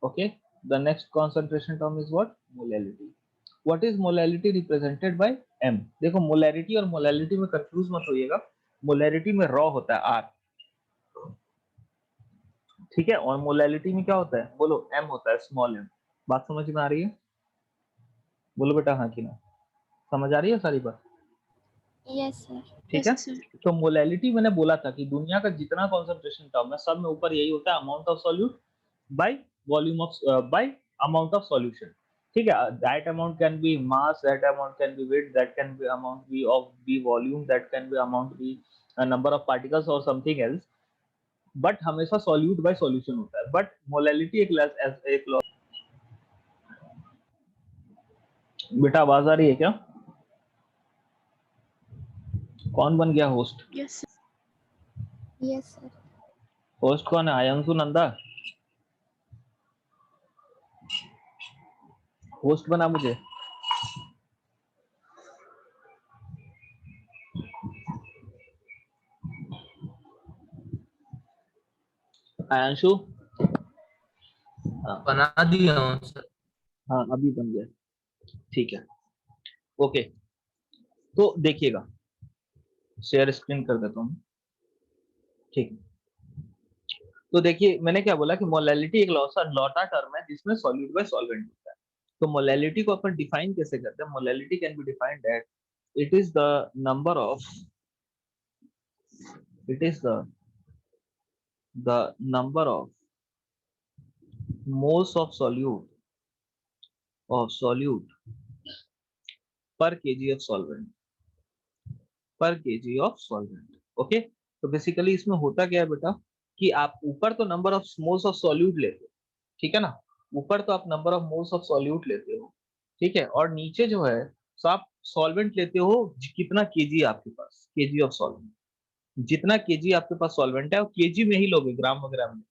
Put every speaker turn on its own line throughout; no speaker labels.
Okay, the next concentration term is what? Molality. What is molality represented by m? देखो molarity और molality में confuse मत होइएगा। molarity में raw होता है r, ठीक है, और मोलैलिटी में क्या होता है बोलो? m होता है, स्मॉल m। बात समझ में आ रही है? बोलो बेटा हाँ कि ना? समझ आ रही है सारी बात?
Yes sir.
ठीक है। तो मोलैलिटी मैंने बोला था कि दुनिया का जितना कॉन्सेंट्रेशन टर्म है सब में ऊपर यही होता है, amount of solute by volume of by amount of solution. ठीक है, that amount can be mass, that amount can be weight, that can be amount be of be volume, that can be amount be number of particles और something else, but हमेशा solute by solution होता है। But molality एक law. बेटा आवाज आ रही है क्या? कौन बन गया होस्ट?
Yes sir.
होस्ट कौन है? आयांशु नंदा होस्ट बना मुझे। आयांशु, हाँ
बना दिया हूँ सर।
हाँ अभी बन गया, ठीक है। ओके, तो देखिएगा, शेयर स्क्रीन कर देता हूँ, ठीक है। तो देखिए मैंने क्या बोला कि मोलैलिटी एक लौटा टर्म है जिसमें सॉल्यूट बाय सॉल्वेंट होता है। तो मोलैलिटी को अपन डिफाइन कैसे करते हैं? Molality can be defined at it is the number of it is the number of moles of solute पर केजी ऑफ सॉल्वेंट, पर केजी ऑफ सॉल्वेंट। ओके, तो बेसिकली इसमें होता क्या है बेटा कि आप ऊपर तो number of moles of solute लेते हो, ठीक है ना, ऊपर तो आप number of moles of solute लेते हो, ठीक है, और नीचे जो है तो आप सॉल्वेंट लेते हो कितना केजी आपके पास, केजी ऑफ सॉल्वेंट, जितना केजी आपके पास सॉल्वेंट है और केजी में ही लोगे, ग्राम वगैरह में,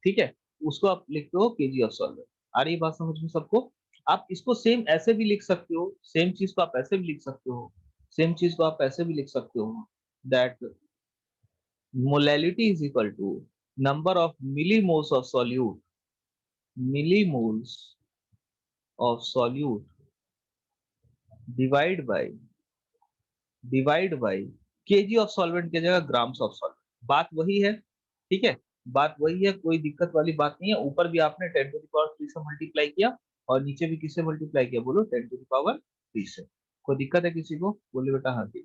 ठीक है, उसको आप लिखते हो केजी ऑफ सॉल्वेंट। आ रही बात समझ में सबको? आप इसको सेम ऐसे भी लिख सकते हो, सेम चीज को आप ऐसे भी लिख सकते हो, सेम चीज को आप ऐसे भी लिख सकते हो that molality is equal to number of millimoles of solute, millimoles of solute divide by kg of solvent की जगह ग्राम्स ऑफ सॉल्वेंट। बात वही है, ठीक है, बात वही है, कोई दिक्कत वाली बात नहीं है। ऊपर भी आपने 10 टू द पावर 3 से मल्टीप्लाई किया और नीचे भी किससे मल्टीप्लाई किया? बोलो 10 टू द पावर 3 से। कोई दिक्कत है किसी को? बोले बेटा हाँ की,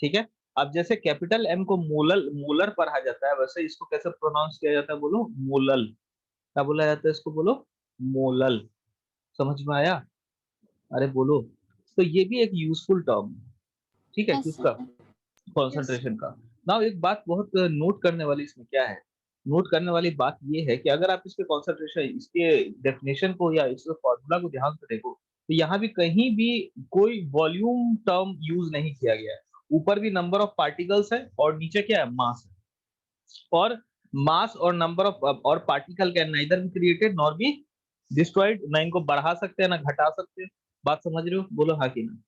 ठीक है। अब जैसे कैपिटल एम को मोलल मोलर पढ़ा जाता है, वैसे इसको कैसे प्रोनाउंस किया जाता है? बोलो मोलल। क्या बोला जाता है इसको? बोलो मोलल। समझ में आया? अरे बोलो। तो ये भी एक यूजफुल टर्म, ठीक है,
यस
किसका?
सर।
कॉन्सेंट्रेशन का। नाउ एक बात बहुत नोट करने वाली इसमें क्या है, नोट करने वाली बात ये है कि अगर आप इसके कॉन्सेंट्रेशन, इसके डेफिनेशन को या इसके फॉर्मूला को ध्यान से देखो तो यहाँ भी कहीं भी कोई वॉल्यूम टर्म यूज नहीं किया गया है। ऊपर भी नंबर ऑफ पार्टिकल्स है और नीचे क्या है? मास है। और मास और नंबर ऑफ और particle can neither be created nor be destroyed, ना इनको बढ़ा सकते हैं ना घटा सकते हैं। बात समझ रहे हो? बोलो हाँ कि ना?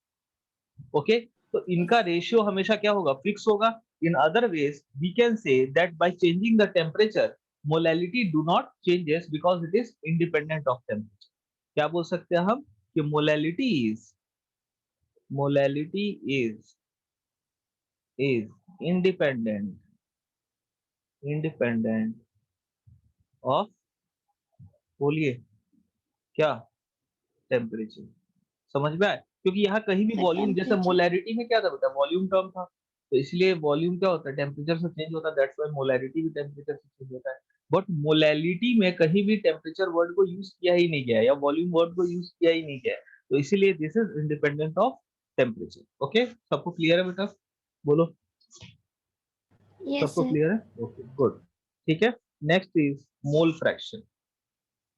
ओके, तो इनका रेशियो हमेशा क्या होगा? फिक्स होगा। In other ways we can say that by changing the temperature molality do not changes because it is independent of temperature. क्या बोल सकते हैं हम कि molality is independent independent of, बोलिए क्या? टेम्परेचर। समझ में आया? क्योंकि यहाँ कहीं भी वॉल्यूम, जैसे
टेम्परेचर।
मोलैरिटी में क्या था बेटा? वॉल्यूम टर्म था, तो इसलिए वॉल्यूम क्या होता है? टेम्परेचर से चेंज होता है, दैट्स व्हाई मोलैरिटी भी टेम्परेचर से चेंज होता है। बट मोलैलिटी में कहीं भी टेम्परेचर वर्ड को यूज किया ही नहीं गया है या वॉल्यूम वर्ड को यूज किया ही नहीं गया है, तो इसीलिए this is independent of temperature. Okay, सबको क्लियर है बेटा? बोलो
यस
सबको
सर।
क्लियर है? ओके गुड, ठीक है। Next is mole fraction.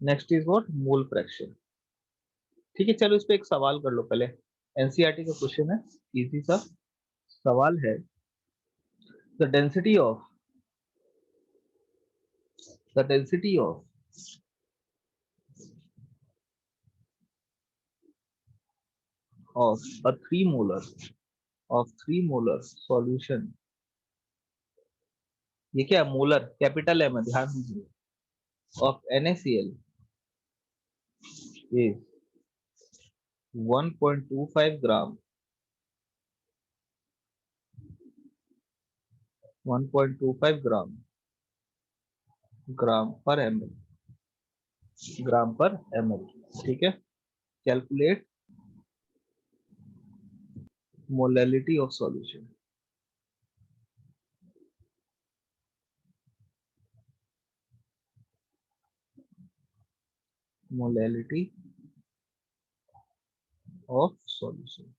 Next is what? Mole fraction. ठीक है, चलो इस पे एक सवाल कर लो पहले। एनसीईआरटी का क्वेश्चन है, इजी सा सवाल है। The density of the density of a 3 molar solution. ये क्या है? मोलर कैपिटल है, मैं ध्यान दीजिए। Of NaCl is 1.25 gram 1.25 gram per ml, gram per ml। ठीक है, calculate molality of solution. Molality of solution.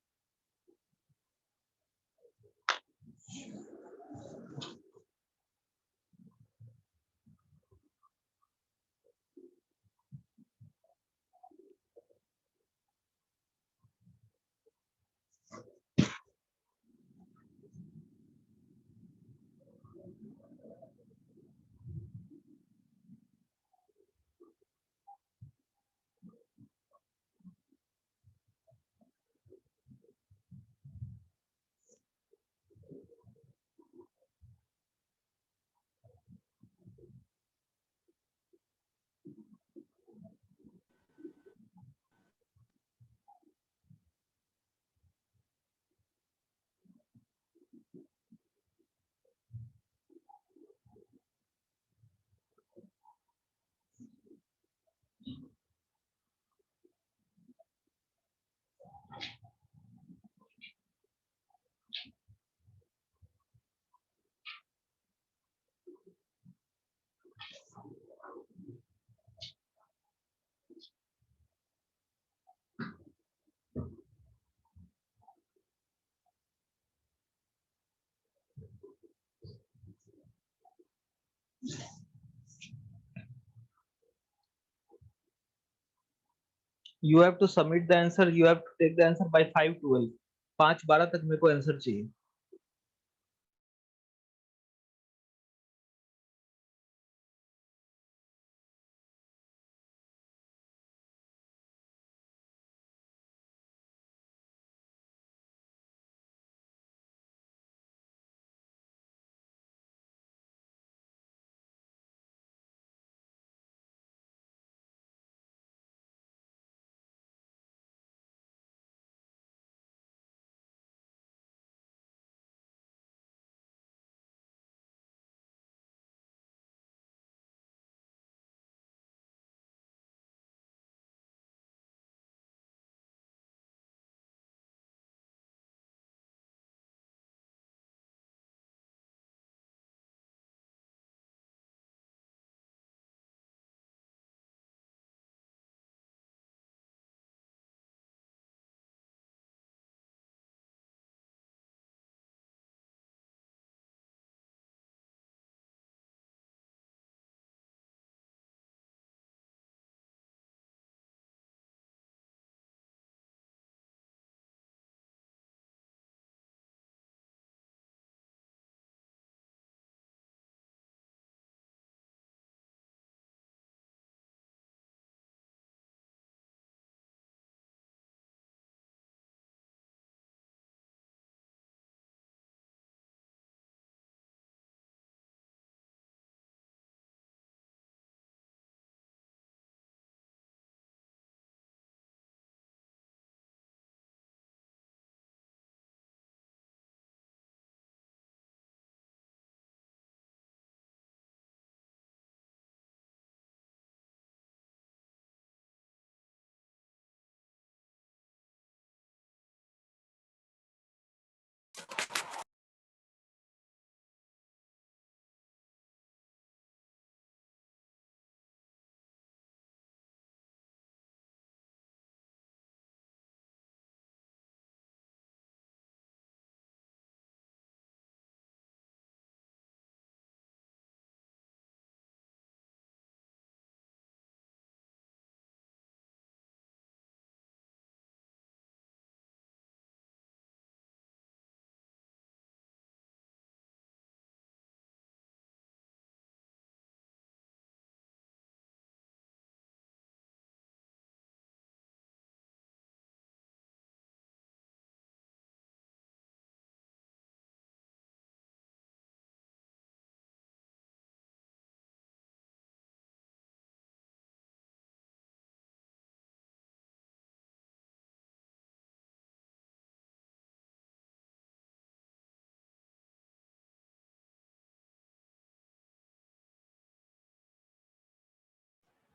You have to submit the answer, you have to take the answer by 5:12, 5:12 तक मेरे को answer चाहिए।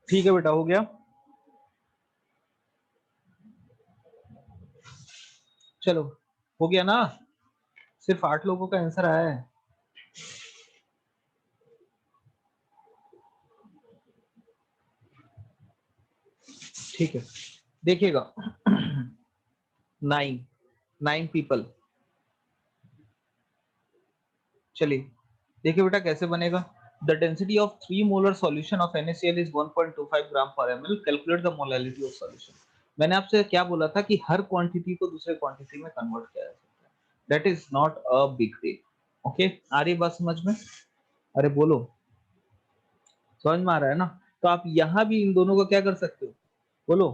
ठीक है बेटा, हो गया। चलो, हो गया ना? सिर्फ 8 लोगों का आंसर आया है। ठीक है, देखिएगा। 9 पीपल। चलिए, देखिए बेटा कैसे बनेगा। The density of 3 molar solution of NaCl is 1.25 gram per ml। Calculate the molality of solution. मैंने आपसे क्या बोला था कि हर क्वांटिटी को दूसरे क्वांटिटी में कन्वर्ट किया जा सकता है। That is not a big deal. Okay, आ रही बात समझ में? अरे बोलो, समझ में आ रहा है ना? तो आप यहाँ भी इन दोनों को क्या कर सकते हो, बोलो,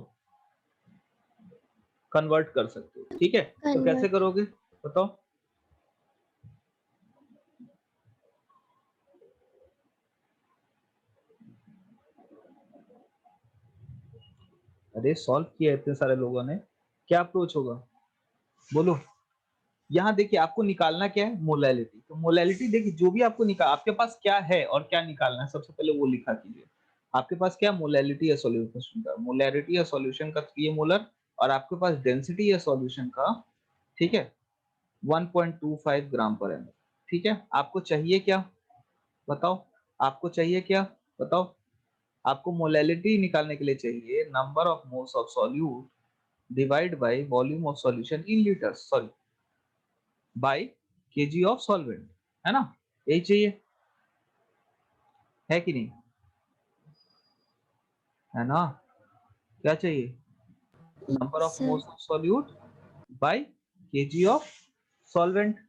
कन्वर्ट कर सकते हो। ठीक है, तो कैसे
कन्वर्ट।
करोगे बताओ? अरे सॉल्व किया इतने सारे लोगों ने, क्या अप्रोच होगा, बोलो। यहाँ देखिए, आपको निकालना क्या है, मोलैलिटी। तो मोलैलिटी देखिए, जो भी आपको निकाल, आपके पास क्या है और क्या निकालना है, सबसे पहले वो लिखा कीजिए। आपके पास क्या मोलैलिटी है सॉल्यूशन का, मोलैलिटी है सॉल्यूशन का 3 मोलर, और आपके पास डेंसिटी है सॉल्यूशन का, ठीक है, 1.25 ग्राम पर ml। ठीक है, आपको चाहिए क्या बताओ, आपको चाहिए क्या बताओ? आपको मोलैलिटी निकालने के लिए चाहिए number of moles of solute divide by volume of solution in litres, sorry, by KG of solvent, है ना? यही चाहिए, है कि नहीं? है ना? क्या चाहिए? Number of
sir.
Moles of solute by KG of solvent.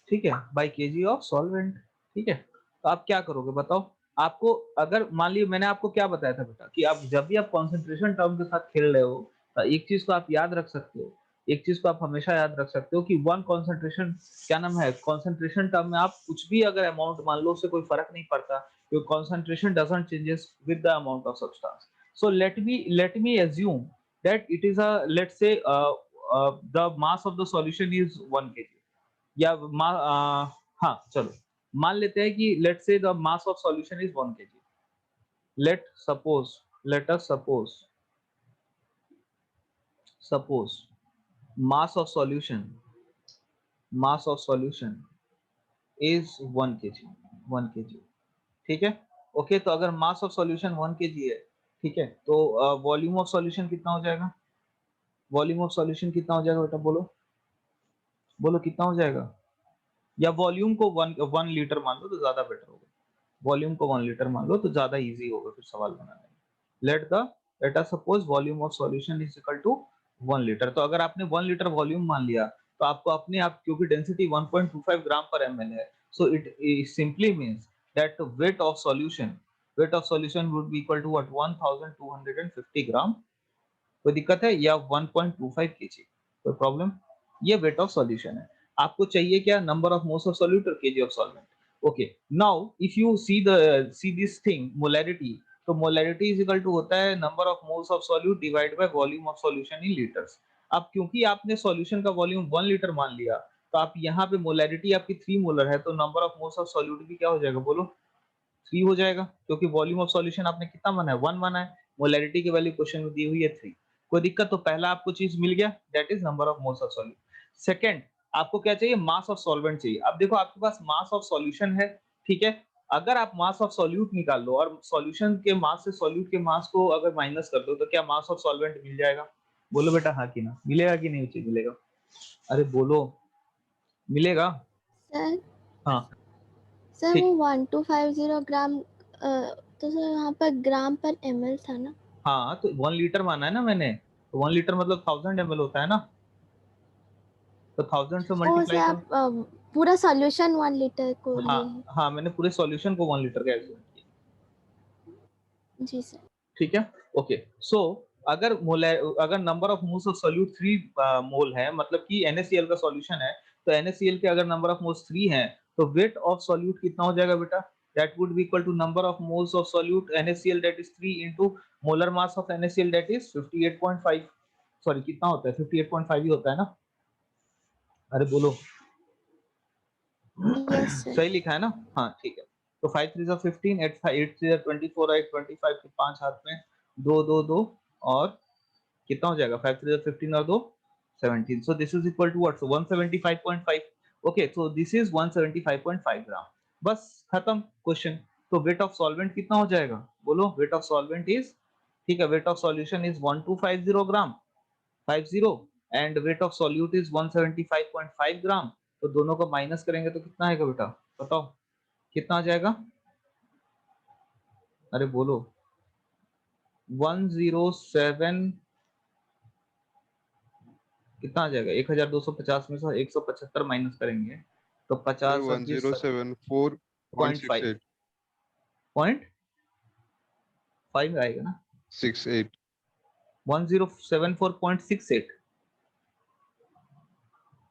ठीक है, बाय केजी ऑफ सॉल्वेंट। ठीक है, तो आप क्या करोगे बताओ? आपको, अगर मान लीजिए मैंने आपको क्या बताया था बेटा, कि आप जब भी आप कंसंट्रेशन टर्म के साथ खेल रहे हो, तो एक चीज को आप याद रख सकते हो, एक चीज को आप हमेशा याद रख सकते हो कि वन कंसंट्रेशन, क्या नाम है, कंसंट्रेशन टर्म में आप कुछ भी अगर अमाउंट मान लो, उससे कोई फर्क नहीं पड़ता, क्योंकि concentration doesn't changes with the amount of substance. So let me assume that it is a, let's say, the mass of the solution is 1 kg, या हाँ चलो, मान लेते हैं कि let's say the mass of solution is 1 kg। Let suppose mass of solution mass of solution is 1 kg, 1 kg। ठीक है, okay. तो अगर मास ऑफ सॉल्यूशन 1 kg है, ठीक है, तो वॉल्यूम ऑफ सॉल्यूशन कितना हो जाएगा? वॉल्यूम ऑफ सॉल्यूशन कितना हो जाएगा बेटा, बोलो, बोलो कितना हो जाएगा? या वॉल्यूम को 1 लीटर मान लो तो ज्यादा बेटर होगा। वॉल्यूम को 1 लीटर मान लो तो ज्यादा इजी होगा फिर सवाल बनाने में। Let us suppose volume of solution is equal to 1 litre. तो अगर आपने 1 लीटर वॉल्यूम मान लिया, तो आपको अपने आप, क्योंकि डेंसिटी 1.25 ग्राम पर ml है, so it simply means that weight of solution would be equal to what, 1250 gram. कोई दिक्कत है? या 1.25 केजी, कोई प्रॉब्लम? ये वेट ऑफ सॉल्यूशन है। आपको चाहिए क्या? Number of moles of solute और KG of solvent. Okay, now if you see this thing molarity, तो मोलैरिटी इज इक्वल टू होता है number of moles of solute divide by volume of solution in litres. अब क्योंकि आपने solution का volume 1 litre मान लिया, तो आप यहाँ पे मोलैरिटी आपकी 3 मोलर है, तो number of moles of solute भी क्या हो जाएगा, बोलो? 3 हो जाएगा, क्योंकि वॉल्यूम ऑफ सॉल्यूशन आपने कितना माना है, 1 माना है। मोलैरिटी की वैल्यू क्वेश्चन में दी हुई है 3। कोई दिक्कत? तो पहला आपको चीज मिल गया, that is number of moles of solute. Second, आपको क्या चाहिए? मास ऑफ सॉल्वेंट चाहिए। अब देखो, आपके पास मास ऑफ सॉल्यूशन है, ठीक है। अगर आप मास ऑफ सॉल्यूट निकाल लो और सॉल्यूशन के मास से सॉल्यूट के मास को अगर माइनस कर दो, तो क्या मास ऑफ सॉल्वेंट मिल जाएगा? बोलो बेटा, हाँ कि ना? मिलेगा कि नहीं मिलेगा? अरे बोलो, मिलेगा?
सर
हाँ,
सर वो
ठीक।
1250 ग्राम, तो सर यहाँ पर ग्राम पर ml था ना?
हाँ, तो 1 लीटर माना है ना मैंने, तो 1 लीटर मतलब 1000 ml होता है ना, तो 1000 से
ओ सर
मल्टीप्लाई करो।
आप पूरा सॉल्यूशन 1 लीटर को लिए
हाँ
हैं?
हाँ, मैंने पूरे सॉल्यूशन को 1 लीटर का एस्यूम किया।
जी सर।
ठीक है, ओके। सो अगर number of moles of solute 3 मोल है, मतलब कि NaCl का सॉल्यूशन है, तो NaCl के अगर नंबर ऑफ मोल्स 3 है, तो वेट ऑफ सॉल्यूट कितना हो जाएगा बेटा? That would be equal to number of moles of solute NaCl, that is 3, into molar mass of NaCl, that is 58.5। Sorry, कितना होता है? 58.5 ही होता है ना? अरे बोलो।
Yes sir.
सही लिखा है ना? हाँ, ठीक है। तो 5 3 15, 8 3 24, 8 25 के 5 हाथ में, 2 2 2 और कितना हो जाएगा 5 3 15 और 2 17, so this is equal to what, so 175.5. okay, so this is 175.5 ग्राम, बस खत्म क्वेश्चन। तो वेट ऑफ सॉल्वेंट कितना हो जाएगा, बोलो, वेट ऑफ सॉल्वेंट इज, ठीक है, wait of solution is 1250 gram, 50, and wait of solute is 175.5 ग्राम। तो दोनों को माइनस करेंगे तो कितना आएगा बेटा, बताओ कितना आ जाएगा, अरे बोलो, 107, कितना आ जाएगा, 1250 में से 175 माइनस करेंगे तो
सर
50 और 20 पॉइंट
1074.68
फाइव, पॉइंट फाइव आएगा ना,
68
1074.68,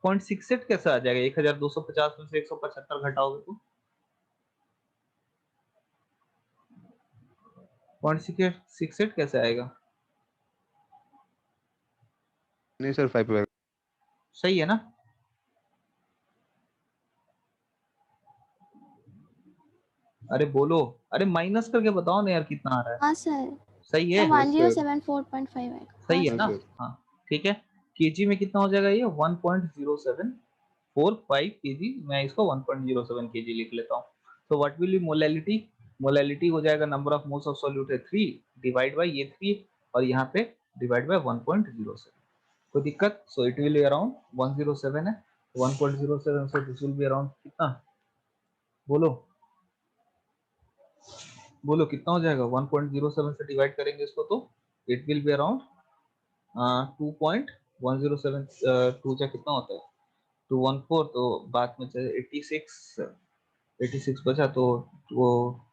0.68 कैसे आ जाएगा, 1250 में से 175 घटाओगे तो 0.68 कैसे आएगा,
नहीं सर 5 पे
सही है ना। अरे बोलो, अरे माइनस करके बताओ ना यार कितना आ रहा है,
हाँ सर,
सही है,
हाँ सर
1074.5 आएगा। हाँ
सही है
हाँ
ना,
सर
हाँ ठीक है। केजी में कितना हो जाएगा ये 1.0745 केजी, मैं इसको 1.07 केजी लिख लेता हूँ। तो what will B molality, molality हो जाएगा number of moles of solute है 3 डिवाइड बाय ये 3 और यहाँ पे डिवाइड बाय 1.07, कोई दिक्कत, so it will be around 107 है, 1.07 से दिस विल बी अराउंड कितना, बोलो बोलो कितना हो जाएगा, 1.07 से डिवाइड करेंगे इसको तो इट विल बी अराउंड 2.107, 2 जा कितना होता है 214, तो बाद में 86 बचा तो वो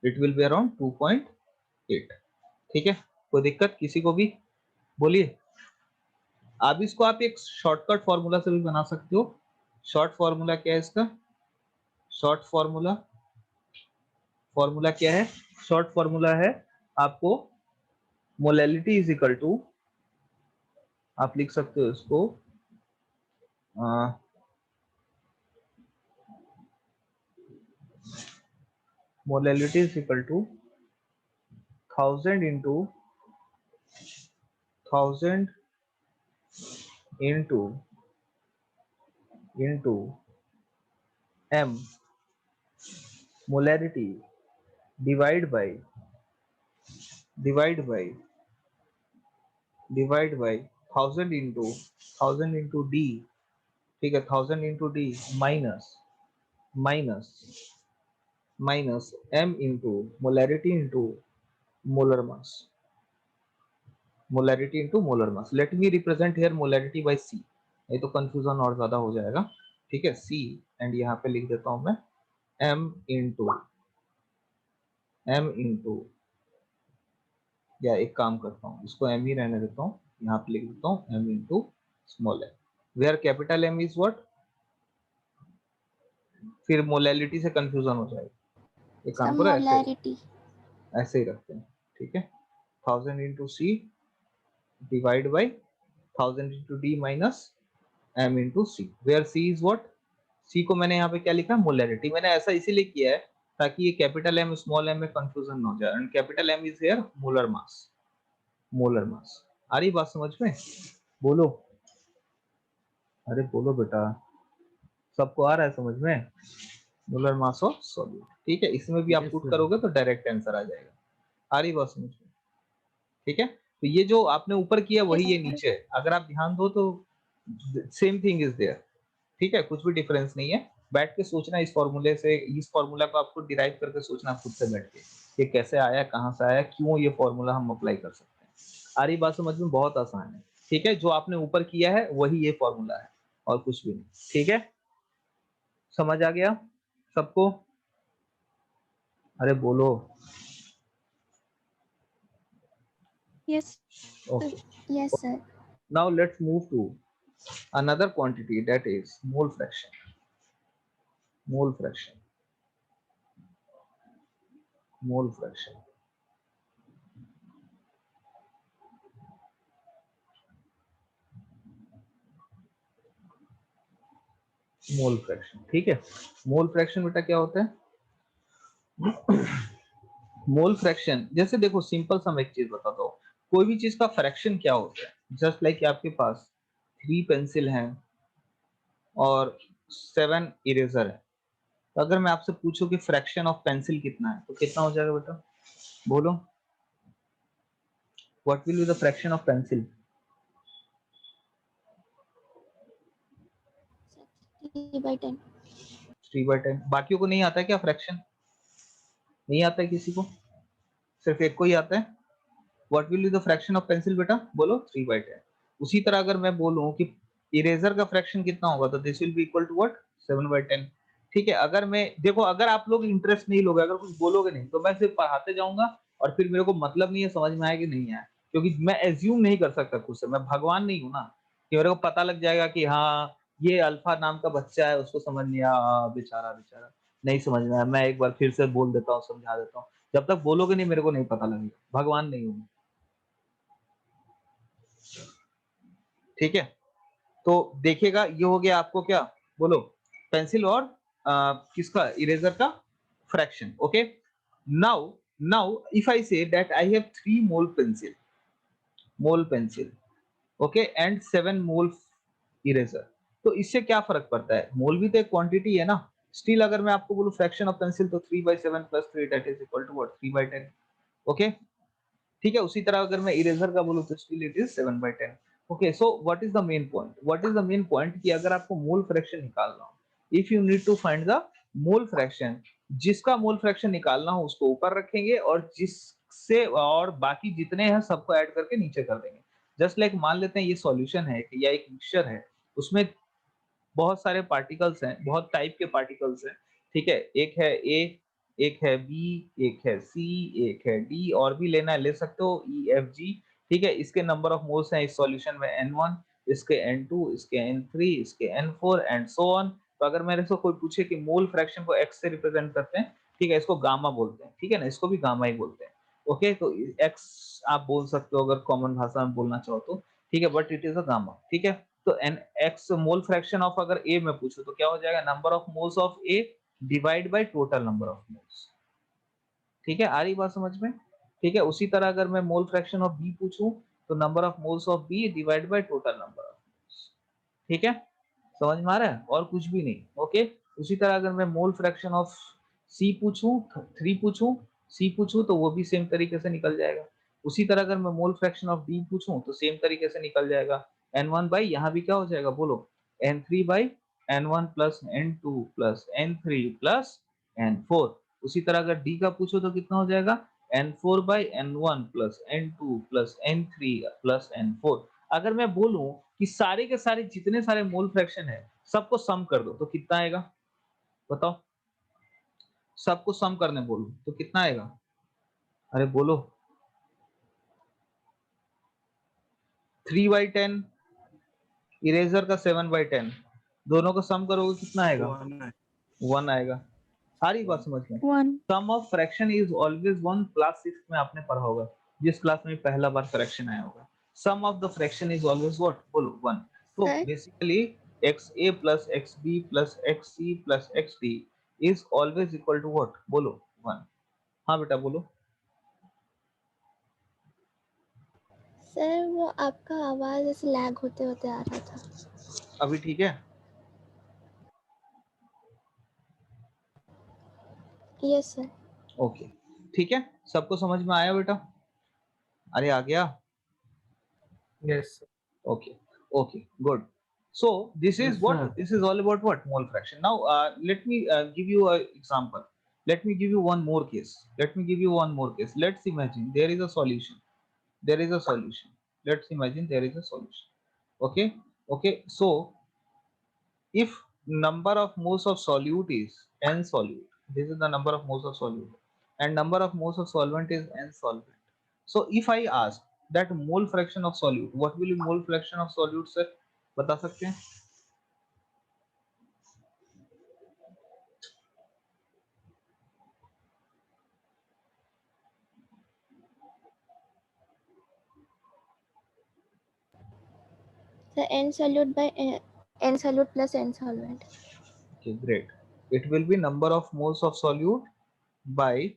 इट विल बी अराउंड 2.8, ठीक है, कोई दिक्कत किसी को भी, बोलिए। अब इसको आप एक शॉर्टकट फॉर्मूला से भी बना सकते हो, शॉर्ट फॉर्मूला क्या है इसका, शॉर्ट फॉर्मूला, फॉर्मूला क्या है, शॉर्ट फॉर्मूला है आपको मोलैलिटी इज इक्वल टू, आप लिख सकते हो इसको molality is equal to 1000 into 1000 into m molarity divide by divide by divide by 1000 into d, ठीक है, 1000 into d minus minus minus m into molarity into molar mass, molarity into molar mass, let me represent here molarity by c, नहीं तो confusion और ज्यादा हो जाएगा, ठीक है, c एंड यहाँ पे लिख देता हूं मैं m into, या एक काम करता हूँ इसको m ही रहने देता हूँ, यहाँ पे लिख देता हूँ m into small m, where capital M is what, फिर मोलैलिटी से कंफ्यूजन हो जाएगा, एक काम
सम
करो ऐसे
मोलैरिटी।
ऐसे ही रखते हैं, ठीक है, 1000 into c divide by 1000 into d minus m into c, where c is what, c को मैंने यहाँ पे क्या लिखा, मोलैरिटी, मैंने ऐसा इसीलिए किया है ताकि ये कैपिटल M स्मॉल m में कंफ्यूजन ना हो जाए, and capital M is here molar mass, molar mass, आ रही बात समझ में, बोलो, अरे बोलो बेटा, सबको आ रहा है समझ में, मोलर मास ऑफ सॉल्यूट, ठीक है, इसमें भी आप पुट करोगे तो डायरेक्ट आंसर आ जाएगा, आ रही बात समझ में, ठीक है। तो ये जो आपने ऊपर किया वही ये नीचे है, अगर आप ध्यान दो तो सेम थिंग इज देयर, ठीक है, कुछ भी डिफरेंस नहीं है, बैठ के सोचना इस फॉर्मूले से, इस फॉर्मूला को आपको डिराइव करके सोचना खुद से बैठ के, ये कैसे आया, कहाँ से आया, क्यों ये फॉर्मूला हम अप्लाई कर सकते हैं, आ रही बात समझ में, बहुत आसान है, ठीक है, जो आपने ऊपर किया है वही ये फॉर्मूला है और कुछ भी नहीं, ठीक है, समझ आ गया सबको, अरे बोलो,
yes
okay,
yes sir.
now let's move to another quantity, that is mole fraction, mole fraction, mole fraction, mole fraction, ठीक है, मोल फ्रैक्शन बेटा क्या होता है, मोल फ्रैक्शन, जैसे देखो सिंपल सा मैं एक चीज बताता हूँ, कोई भी चीज का फ्रैक्शन क्या होता है, जस्ट लाइक आपके पास 3 पेंसिल हैं और 7 इरेजर है। तो अगर मैं आपसे पूछूं कि फ्रैक्शन ऑफ पेंसिल कितना है, तो कितना हो जाएगा बेटा, बोलो। What will be the fraction of pencil?
3/10।
3/10। बाकियों को नहीं आता है क्या फ्रैक्शन? नहीं आता है किसी को, सिर्फ एक को ही आता है। What will be the fraction of pencil बेटा, बोलो 3/10। उसी तरह अगर मैं बोलूं कि इरेजर का फ्रैक्शन कितना होगा, तो this will be equal to what, 7/10। ठीक है, अगर मैं देखो, अगर आप लोग इंटरेस्ट नहीं लोगे, अगर कुछ बोलोगे नहीं, तो मैं सिर्फ पढ़ाते जाऊंगा और फिर मेरे को मतलब नहीं है समझ में आया कि नहीं आया, क्योंकि मैं एज्यूम नहीं कर सकता खुद से, मैं भगवान नहीं हूं ना कि मेरे को पता लग जाएगा कि हाँ ये अल्फा नाम का बच्चा है, उसको समझ नहीं आया, बेचारा बेचारा नहीं समझ में आया, मैं एक बार फिर से बोल देता हूँ, समझा देता हूँ। जब तक बोलोगे नहीं मेरे को नहीं पता लगेगा, भगवान नहीं हूं मैं। ठीक है, तो देखिएगा ये हो गया आपको क्या, बोलो, पेंसिल और किसका, इरेजर का fraction. Okay, now now if I say that I have 3 mole pencil, okay, and 7 mole eraser, तो इससे क्या फर्क पड़ता है, मोल भी तो एक क्वांटिटी है ना। स्टिल अगर मैं आपको बोलूं फ्रैक्शन ऑफ पेंसिल, तो 3/7 + 3 that is equal to what, 3/10। Okay, ठीक है, उसी तरह अगर मैं इरेजर का बोलूं, तो still it is 7/10। Okay, so what is the main point, what is the main point, कि अगर आपको मोल फ्रैक्शन निकालना हो, if you need to find the mole fraction, जिसका मोल फ्रैक्शन निकालना हो उसको ऊपर रखेंगे, और जिससे और बाकी जितने हैं सबको ऐड करके नीचे कर देंगे। जस्ट लाइक मान लेते हैं ये सॉल्यूशन है या एक मिक्सचर है, उसमें बहुत सारे पार्टिकल्स हैं, बहुत टाइप के पार्टिकल्स हैं। ठीक है, एक है ए, एक है बी, एक है सी, एक है डी, और भी लेना है ले सकते हो, ई एफ जी। ठीक है, इसके नंबर ऑफ मोल्स हैं इस सॉल्यूशन में n1, इसके n2, इसके n3, इसके n4 एंड सो ऑन। तो अगर मेरे से कोई पूछे कि मोल फ्रैक्शन को x से रिप्रेजेंट करते हैं, ठीक है, इसको गामा बोलते हैं, ठीक है ना, इसको भी गामा ही बोलते हैं। ओके, तो x आप बोल सकते हो अगर कॉमन भाषा में बोलना चाहो तो, ठीक है, but it is a gamma. ठीक है, तो n x mole fraction of अगर ए में पूछो तो क्या हो जाएगा, number of moles of A divide by total number of moles. ठीक है, आ रही बात समझ में? ठीक है, उसी तरह अगर मैं मोल फ्रैक्शन ऑफ बी पूछूं, तो number of moles of B divide by total number of moles. ठीक है, समझ में आ रहा है, और कुछ भी नहीं। ओके, उसी तरह अगर मैं मोल फ्रैक्शन ऑफ सी पूछूं, 3 पूछूं, सी पूछूं, तो वो भी सेम तरीके से निकल जाएगा। उसी तरह अगर मैं मोल फ्रैक्शन ऑफ डी पूछूं, तो सेम तरीके से निकल जाएगा। n1 बाई यहाँ भी क्या हो जाएगा, बोलो, n3 by n1 plus n2 plus n3 plus n4। उसी तरह अगर डी का पूछो तो कितना हो जाएगा, n4 by n1 plus n2 plus n3 plus n4। अगर मैं बोलूं कि सारे के सारे जितने सारे मोल फ्रैक्शन है सबको सम कर दो, तो कितना आएगा, बताओ, सबको सम करने बोलूं तो कितना आएगा, अरे बोलो। 3/10, इरेजर का 7/10, दोनों को सम करोगे कितना आएगा, 1 आएगा। सारी बात समझ में।
1
sum of fraction is always 1, class 6 में आपने पढ़ा होगा, जिस क्लास में पहला बार फ्रैक्शन आया होगा। Sum of the fraction is always what, बोलो 1। तो
sir
basically XA plus XB plus XC plus XD is always equal to what, बोलो 1। हाँ बेटा बोलो।
सर वो आपका आवाज़ ऐसे लैग होते होते आ रहा था।
अभी ठीक है?
Yes sir.
ओके, ठीक है, सबको समझ में आया बेटा? अरे आ गया?
Yes.
Okay, okay, good. So this is
Yes,
what,
sir.
this is all about what, mole fraction. Now let me give you an example. Let me give you one more case. Let me give you one more case. Let's imagine there is a solution. There is a solution. Let's imagine there is a solution. Okay, okay. So if number of moles of solute is n solute, this is the number of moles of solute, and number of moles of solvent is n solvent. So if I ask that mole fraction of solute, what will be mole fraction of solute, sir? बता सकते हैं?
Sir n solute by n solute plus n solvent.
Okay, great. It will be number of moles of solute by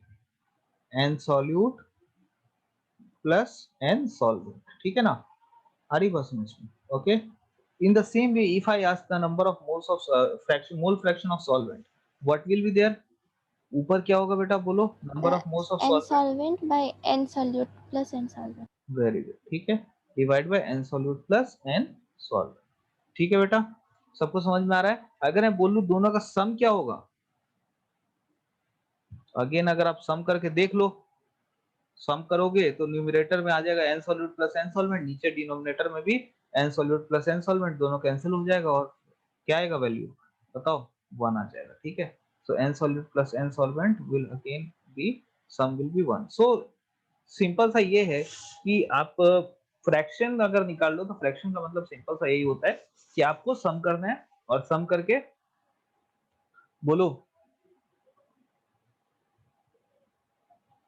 n solute plus n solvent, ठीक है ना, आ रही बात समझ में? Okay, in the same way if I ask the number of moles of mole fraction of solvent, what will be there? ऊपर क्या होगा बेटा बोलो, number of moles of
n
solvent,
solvent by n solute plus n solvent.
Very good, ठीक है, divide by n solute plus n solvent, ठीक है बेटा, सबको समझ में आ रहा है? अगर मैं बोलूं दोनों का सम क्या होगा, अगेन अगर आप सम करके देख लो, सम करोगे तो न्यूमरेटर में आ जाएगा n solute plus n solvent, नीचे डिनोमिनेटर में भी n solute plus n solvent, दोनों कैंसिल हो जाएगा और क्या आएगा वैल्यू बताओ, 1 आ जाएगा, ठीक है। So n solute plus n solvent will again be, sum will be 1। So simple सा ये है कि आप फ्रैक्शन अगर निकाल लो तो फ्रैक्शन का मतलब सिंपल सा यही होता है कि आपको सम करना है और सम करके बोलो,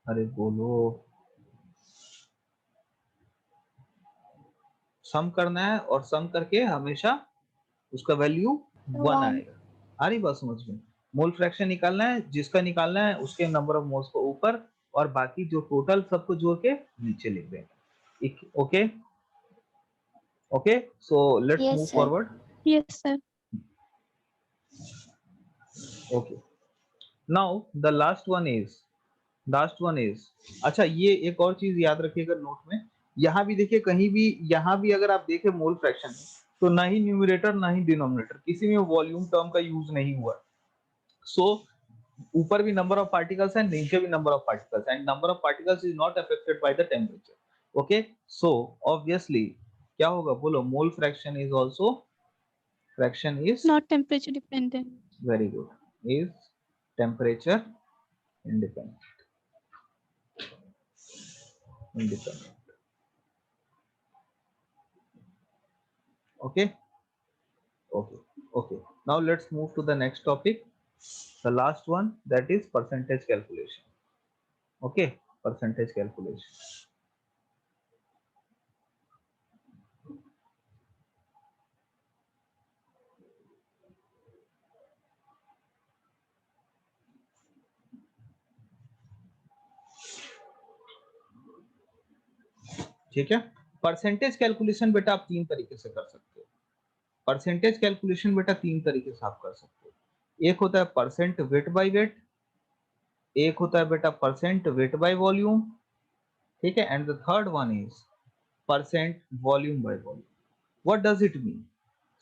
अरे बोलो, सम करना है और सम करके हमेशा उसका वैल्यू 1
1.
आएगा। आ रही बात समझ में? मोल फ्रैक्शन निकालना है, जिसका निकालना है उसके नंबर ऑफ मोल्स को ऊपर और बाकी जो टोटल सबको जोड़ के नीचे लिख देंगे। Okay okay, so let's
Yes,
move
sir.
Forward.
Yes, sir.
Okay, now the last one is अच्छा, ये एक और चीज याद रखिएगा नोट में, यहाँ भी देखिए, कहीं भी यहाँ भी अगर आप देखें मोल फ्रैक्शन, तो ना ही न्यूमरेटर ना ही डिनोमिनेटर किसी में वॉल्यूम टर्म का यूज नहीं हुआ। सो ऊपर भी नंबर ऑफ पार्टिकल्स है, नीचे भी number of particles, and number of particles is not affected by the temperature. Okay, so obviously क्या होगा बोलो, mole fraction is also, fraction is,
Not temperature dependent.
Very good, is temperature independent. Okay, okay, now let's move to the next topic, the last one, that is percentage calculation. Okay, percentage calculation. ठीक है, percentage calculation बेटा आप तीन तरीके से कर सकते हो, परसेंटेज कैलकुलेशन बेटा तीन तरीके से आप कर सकते हो, एक होता है परसेंट वेट बाय वेट, एक होता है बेटा परसेंट वेट बाय वॉल्यूम, ठीक है, and the third one is percent volume by volume. What does it mean?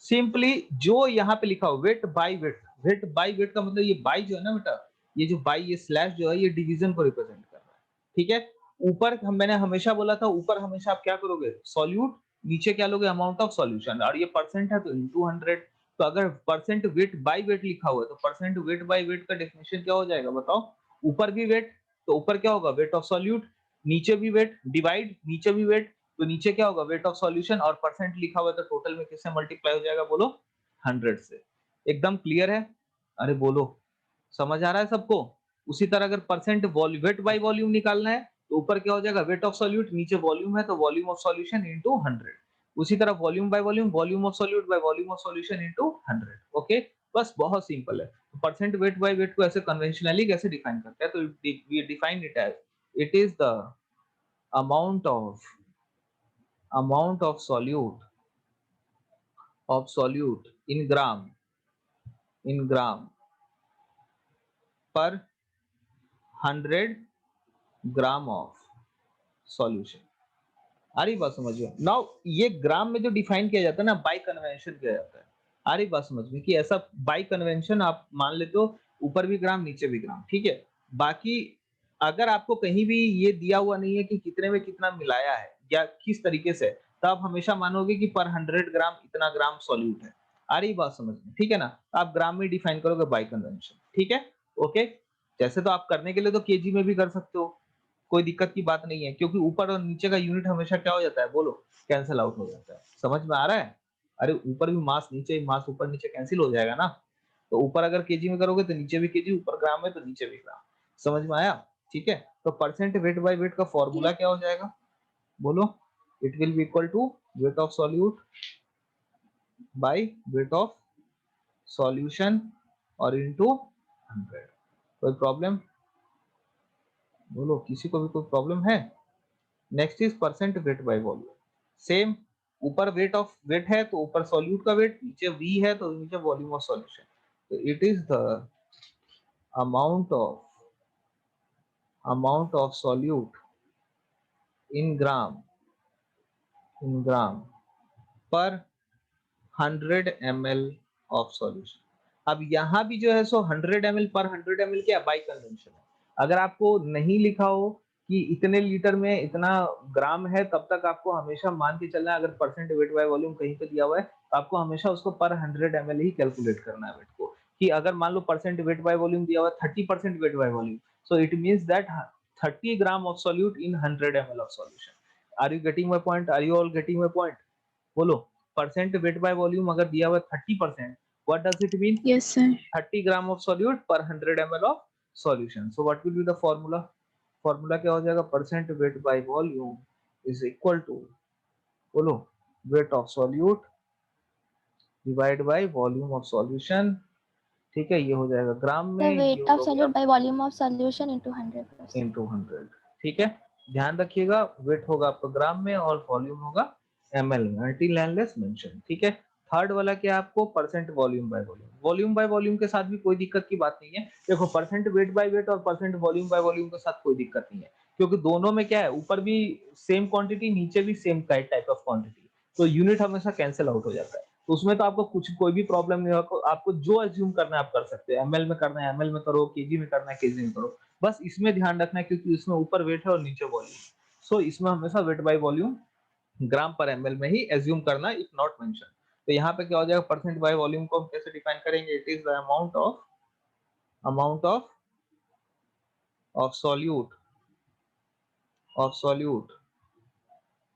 Simply जो यहाँ पे लिखा हो wait by wait, wait by weight का मतलब ये बाय जो है ना बेटा, ये जो बाय ये स्लैश जो है ये डिवीजन को रिप्रेजेंट कर रहा है, ठीक है। ऊपर मैंने हमेशा बोला था, ऊपर हमेशा आप क्या करोगे सॉल्यूट, नीचे क्या लोगे अमाउंट ऑफ सॉल्यूशन, और ये परसेंट है तो इनटू 100। तो अगर परसेंट वेट बाय वेट लिखा हुआ है तो परसेंट वेट बाय वेट का डेफिनेशन क्या हो जाएगा बताओ, ऊपर भी वेट तो ऊपर क्या होगा वेट ऑफ सॉल्यूट, नीचे भी वेट डिवाइड नीचे भी वेट तो नीचे क्या होगा वेट ऑफ सॉल्यूशन, और परसेंट लिखा हुआ है तो टोटल में किससे मल्टीप्लाई हो जाएगा बोलो 100 से। एकदम क्लियर है? अरे बोलो, समझ आ रहा है सबको? उसी तरह अगर परसेंट वेट बाय वॉल्यूम निकालना है तो ऊपर क्या हो जाएगा वेट ऑफ सॉल्यूट, नीचे वॉल्यूम है तो वॉल्यूम ऑफ सॉल्यूशन इनटू 100। उसी तरह volume by volume, volume of solute by volume of solution into 100। Okay, बस बहुत सिंपल है। परसेंट वेट बाय वेट को ऐसे कन्वेंशनली कैसे डिफाइन करते हैं, तो we define it as it is the amount of solute in gram per 100 gram of solution. आ रही बात समझ में? नाउ ये ग्राम में जो डिफाइन किया जाता है ना बाय कन्वेंशन किया जाता है। आ रही बात समझ में कि ऐसा बाय कन्वेंशन आप मान लेते हो, ऊपर भी ग्राम नीचे भी ग्राम, ठीक है। बाकी अगर आपको कहीं भी ये दिया हुआ नहीं है कि कितने में कितना मिलाया है या किस तरीके से, तो आप हमेशा मानोगे कि पर 100 ग्राम इतना ग्राम सॉल्यूट है। आ रही बात समझ में? ठीक है ना, आप ग्राम में डिफाइन करोगे बाय कन्वेंशन, ठीक है। ओके, जैसे तो आप करने के लिए तो केजी में भी कर सकते हो, कोई दिक्कत की बात नहीं है, क्योंकि ऊपर और नीचे का यूनिट हमेशा क्या हो जाता है बोलो, कैंसिल आउट हो जाता है। समझ में आ रहा है? अरे ऊपर भी मास, नीचे भी मास, ऊपर नीचे कैंसिल हो जाएगा ना। तो ऊपर अगर केजी में करोगे तो नीचे भी केजी, ऊपर ग्राम में तो नीचे भी ग्राम। समझ में आया? ठीक है, तो परसेंट वेट बाय वेट का फॉर्मूला
Yes.
क्या हो जाएगा बोलो, it will be equal to weight of solute by weight of solution और इनटू 100। कोई प्रॉब्लम? बोलो, किसी को भी कोई प्रॉब्लम है? Next is percent weight by volume. Same, ऊपर वेट है तो ऊपर सॉल्यूट का वेट, नीचे वी है तो नीचे वॉल्यूम ऑफ सॉल्यूशन। तो it is the amount of solute in gram per 100 ml of solution. अब यहाँ भी जो है सो 100 ml पर 100 ml क्या बाई कन्वेंशन है। अगर आपको नहीं लिखा हो कि इतने लीटर में इतना ग्राम है, तब तक आपको हमेशा मान के चलना है। अगर परसेंट वेट बाय वॉल्यूम कहीं पे दिया हुआ है तो आपको हमेशा उसको पर 100 ml ही कैलकुलेट करना है वेट को। कि अगर मान लो परसेंट वेट बाय वॉल्यूम दिया हुआ है 30% weight by volume, so it means that 30 gram of solute in 100 ml of solution. Are you getting my point? Are you all getting my point? बोलो, परसेंट वेट बाय वॉल्यूम अगर दिया हुआ है 30%, what does it mean?
Yes, sir.
30 gram of solute per 100 ml of solution. So what will be the formula? Formula क्या हो जाएगा? Percent weight by volume is equal to, बोलो, weight of solute divide by volume of solution. ठीक है, ये हो जाएगा ग्राम
The
में, ये
weight of
हो गया
solute by volume of solution into 100%.
Into 100। ठीक है, ध्यान रखिएगा, वेट होगा आपका ग्राम में और वॉल्यूम होगा ml में, अनटिल अनलेस मेंशन। ठीक है। थर्ड वाला क्या है आपको? Percent volume by volume. Volume by volume के साथ भी कोई दिक्कत की बात नहीं है। देखो, परसेंट वेट बाय वेट और परसेंट वॉल्यूम बाय वॉल्यूम के साथ कोई दिक्कत नहीं है, क्योंकि दोनों में क्या है, ऊपर भी सेम क्वांटिटी, नीचे भी सेम टाइप ऑफ क्वांटिटी, तो यूनिट हमेशा कैंसिल आउट हो जाता है। तो उसमें तो आपको कोई भी प्रॉब्लम नहीं होगा। आपको जो अज्यूम करना है आप कर सकते हो। एमएल में करना है एमएल में करो, केजी में करना है केजी में करो। बस इसमें ध्यान रखना है क्योंकि इसमें ऊपर वेट है और नीचे वॉल्यूम, सो इसमें हमेशा वेट बाय वॉल्यूम ग्राम पर एमएल में ही एज्यूम करना, इफ नॉट मेंशन। तो यहाँ पे क्या हो जाएगा? परसेंट बाय वॉल्यूम को हम कैसे डिफाइन करेंगे? It is the amount of solute,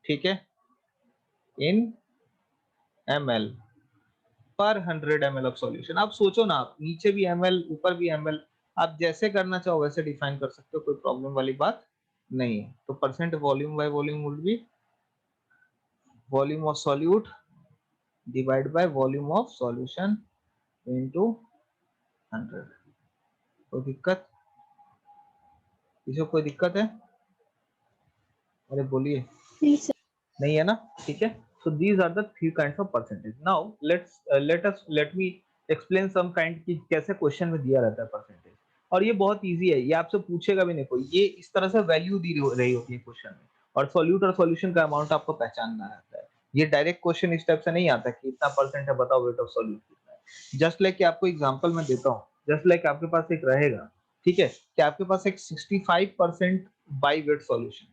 ठीक है, इन एमएल पर 100 ml ऑफ सॉल्यूशन। आप सोचो ना, आप नीचे भी ml ऊपर भी ml, आप जैसे करना चाहो वैसे डिफाइन कर सकते हो, कोई प्रॉब्लम वाली बात नहीं है। तो percent volume by volume would be volume of solute divide by volume of solution into 100। कोई दिक्कत? किसी को कोई दिक्कत है? अरे बोलिए।
Yes, sir.
नहीं है ना? ठीक है। So these are the three kinds of percentage. Now let me explain some kind की कैसे क्वेश्चन में दिया रहता है परसेंटेज। और ये बहुत इजी है, ये आपसे पूछेगा भी नहीं कोई। ये इस तरह से वैल्यू दी रही होती है क्वेश्चन में, और सॉल्यूट और सॉल्यूशन का अमाउंट आपको पहचानना रहता है। ये डायरेक्ट क्वेश्चन इस टाइप से नहीं आता कि इतना परसेंट है बताओ वेट ऑफ सॉल्यूट कितना है। जस्ट लाइक कि आपको एग्जांपल मैं देता हूँ। जस्ट लाइक आपके पास एक रहेगा, ठीक है, कि आपके पास एक 65% by wait solution,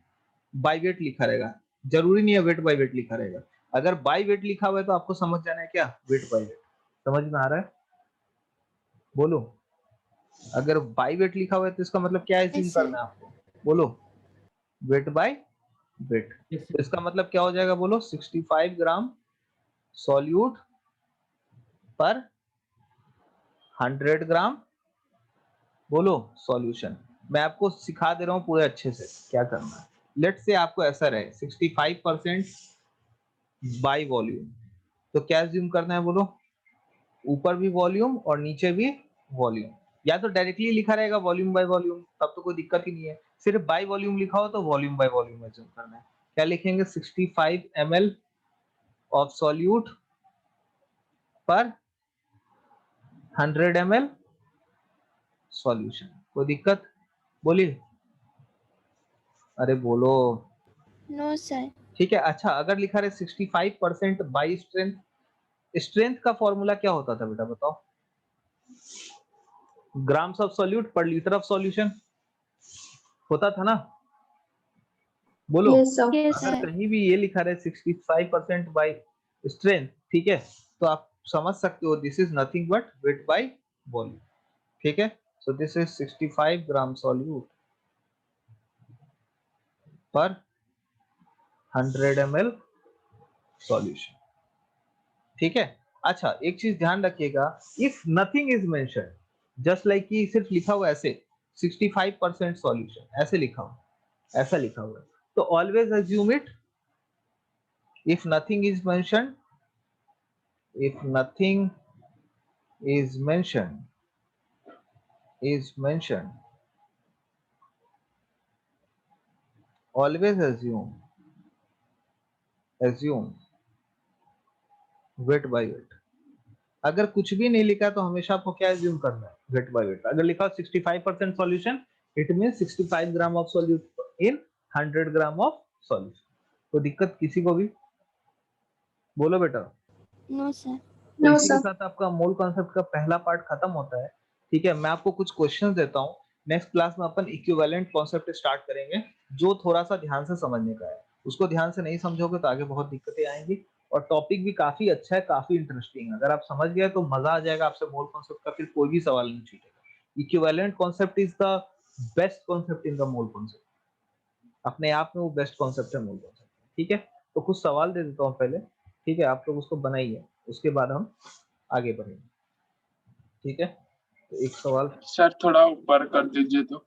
by wait लिखा रहेगा। जरूरी नहीं है वेट बाय वेट लिखा रहेगा। अगर बाय वेट लिखा हुआ है तो आपको समझ जाना है क्या? Wait by wait. समझ में आ रहा है? बोलो, अगर बाय वेट लिखा हुआ है तो इसका मतलब क्या
Yes,
एज्यूम
sir.
करना है आपको? बोलो, वेट बाय वेट।
Yes,
तो इसका मतलब क्या हो जाएगा? बोलो, 65 ग्राम सॉल्यूट पर 100 ग्राम, बोलो, सॉल्यूशन। मैं आपको सिखा दे रहा हूँ पूरे अच्छे से क्या करना है। लेट से आपको ऐसा रहे 65% बाय वॉल्यूम, तो क्या एज्यूम करना है? बोलो, ऊपर भी वॉल्यूम और नीचे भी वॉल्यूम। या तो डायरेक्टली लिखा रहेगा वॉल्यूम बाय वॉल्यूम, तब तो कोई दिक्कत ही नहीं है। सिर्फ बाय वॉल्यूम लिखा हो तो वॉल्यूम बाय वॉल्यूम एज्यूम करना है। क्या लिखेंगे? 65 ml of solute per 100 ml solution. कोई दिक्कत? बोलिए, अरे बोलो।
No, sir.
ठीक है। अच्छा, अगर लिखा रहे 65% बाई स्ट्रेंथ, स्ट्रेंथ का फॉर्मूला क्या होता था बेटा बताओ? ग्राम्स ऑफ सॉल्यूट पर लीटर ऑफ सॉल्यूशन होता था ना? बोलो,
Yes, sir.
Yes,
अगर
sir.
कहीं भी ये लिखा रहे 65% बाय स्ट्रेंथ, ठीक है, तो आप समझ सकते हो this is nothing but wait by volume. ठीक है। सो this is 65 gram solute per 100 ml solution. ठीक है। अच्छा, एक चीज ध्यान रखिएगा, if nothing is mention, just like कि सिर्फ लिखा हुआ ऐसे 65% सॉल्यूशन ऐसे लिखा हुआ, ऐसा लिखा हुआ है, तो always assume it, if nothing is mention, if nothing is mentioned always assume wait by wait. अगर कुछ भी नहीं लिखा तो हमेशा आपको क्या एज्यूम करना है, वेट बाय वेट। अगर लिखा 65% solution, it means 65 gram of solute in 100 gram of solution. तो दिक्कत किसी को भी? बोलो बेटा।
No sir.
तो इसी के साथ आपका मोल कॉन्सेप्ट का पहला पार्ट खत्म होता है। ठीक है, मैं आपको कुछ क्वेश्चंस देता हूँ। नेक्स्ट क्लास में अपन इक्विवेलेंट कॉन्सेप्ट स्टार्ट करेंगे, जो थोड़ा सा ध्यान से समझने का है। उसको ध्यान से नहीं समझोगे तो आगे बहुत दिक्कतें आएंगी। और टॉपिक भी काफी अच्छा है, काफी इंटरेस्टिंग है। अगर आप समझ गए तो मजा आ जाएगा, आपसे मोल कॉन्सेप्ट का फिर कोई भी सवाल नहीं छूटेगा। Equivalent concept is the best concept in the mole concept. अपने आप में वो बेस्ट कॉन्सेप्ट है मोल कॉन्सेप्ट। ठीक है, तो कुछ सवाल दे देता हूँ पहले। ठीक है, आप लोग उसको बनाइए, उसके बाद हम आगे बढ़ेंगे। ठीक है, तो एक सवाल।
सर थोड़ा ऊपर कर दीजिए तो।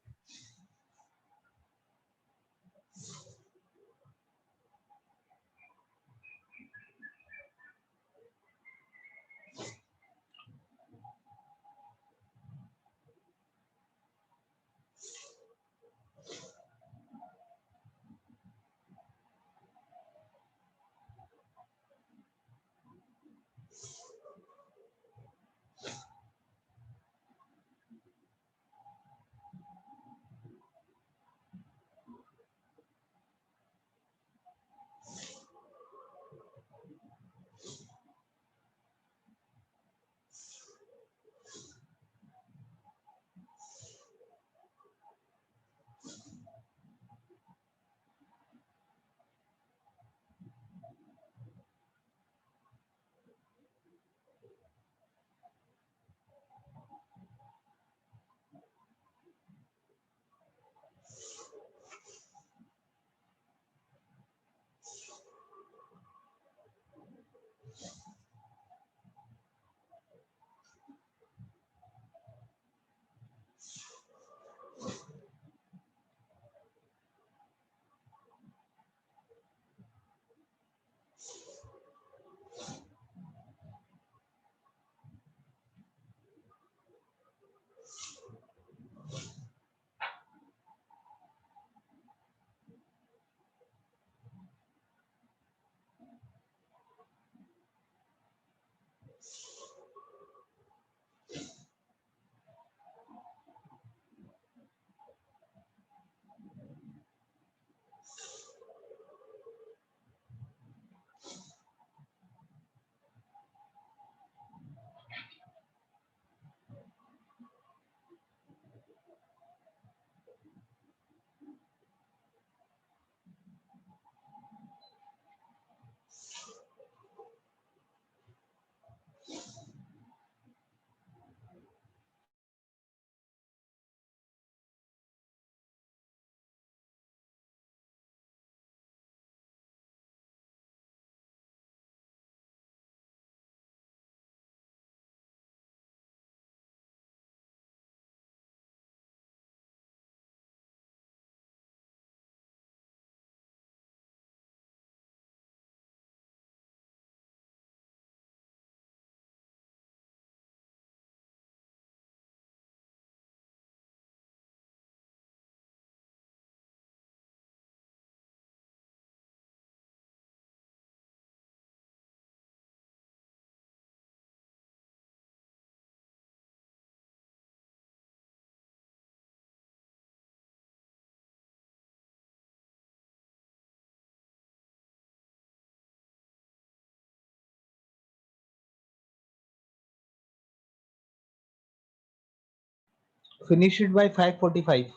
Finish it by 5:45।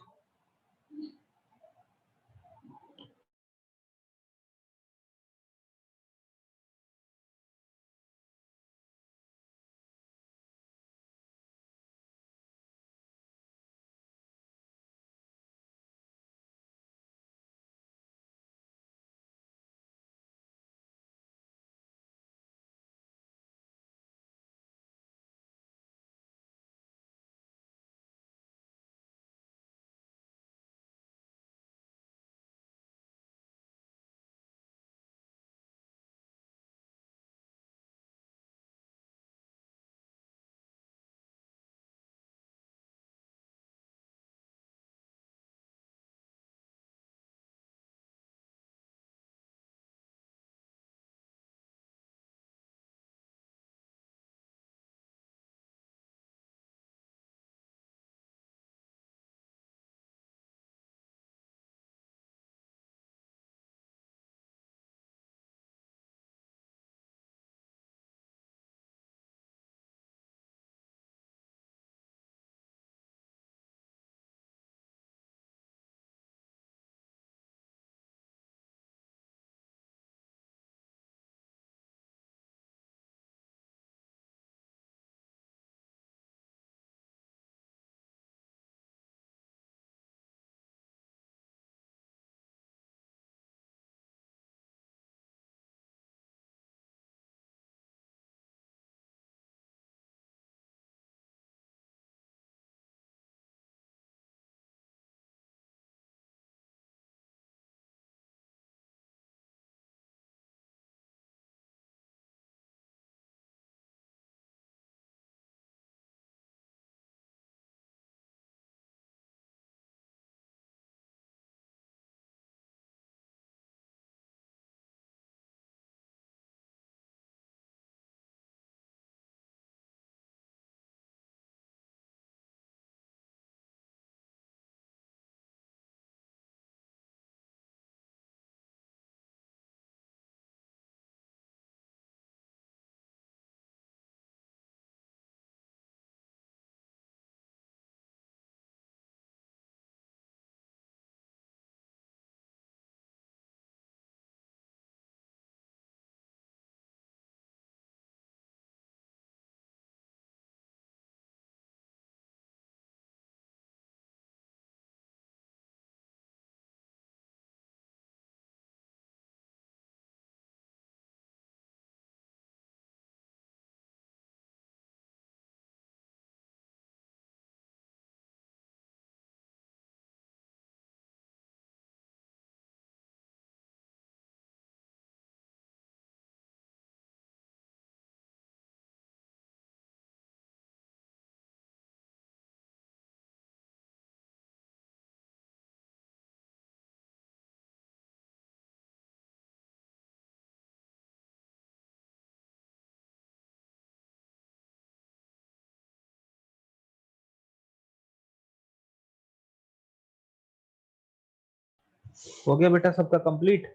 हो गया बेटा सबका कंप्लीट?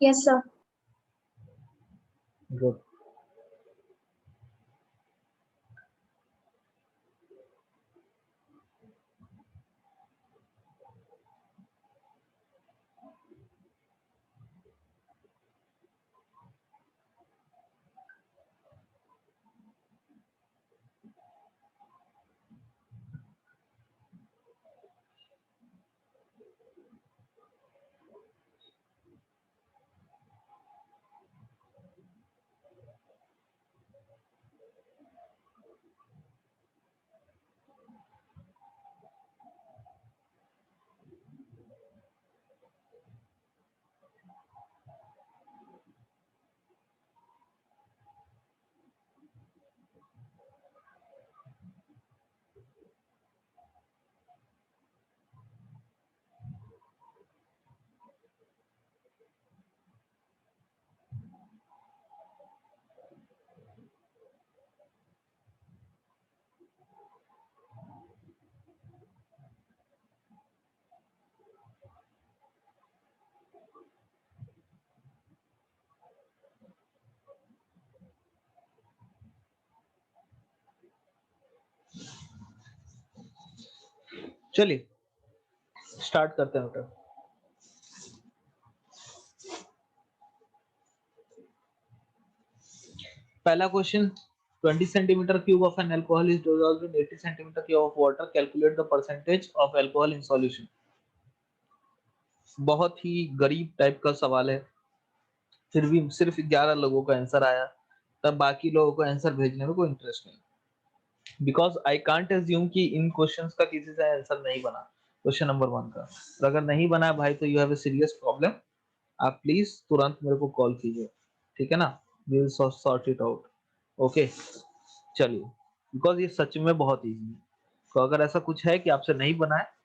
Yes, sir.
गुड। चलिए स्टार्ट करते हैं बेटा। पहला question, 20 centimeter cube of an alcohol is dissolved in 80 centimeter cube of water. Calculate the percentage of alcohol in solution. बहुत ही गरीब टाइप का सवाल है, फिर भी सिर्फ 11 लोगों का आंसर आया, तब बाकी लोगों को आंसर भेजने में कोई इंटरेस्ट नहीं, बिकॉज आई कांट एज्यूम कि इन क्वेश्चंस का किसी से आंसर नहीं बना क्वेश्चन नंबर 1 का। तो अगर नहीं बना भाई तो you have a serious problem, आप प्लीज तुरंत मेरे को कॉल कीजिए, ठीक है ना, we will sort it out. Okay चलिए, बिकॉज ये सच में बहुत इजी है, तो अगर ऐसा कुछ है कि आपसे नहीं बना है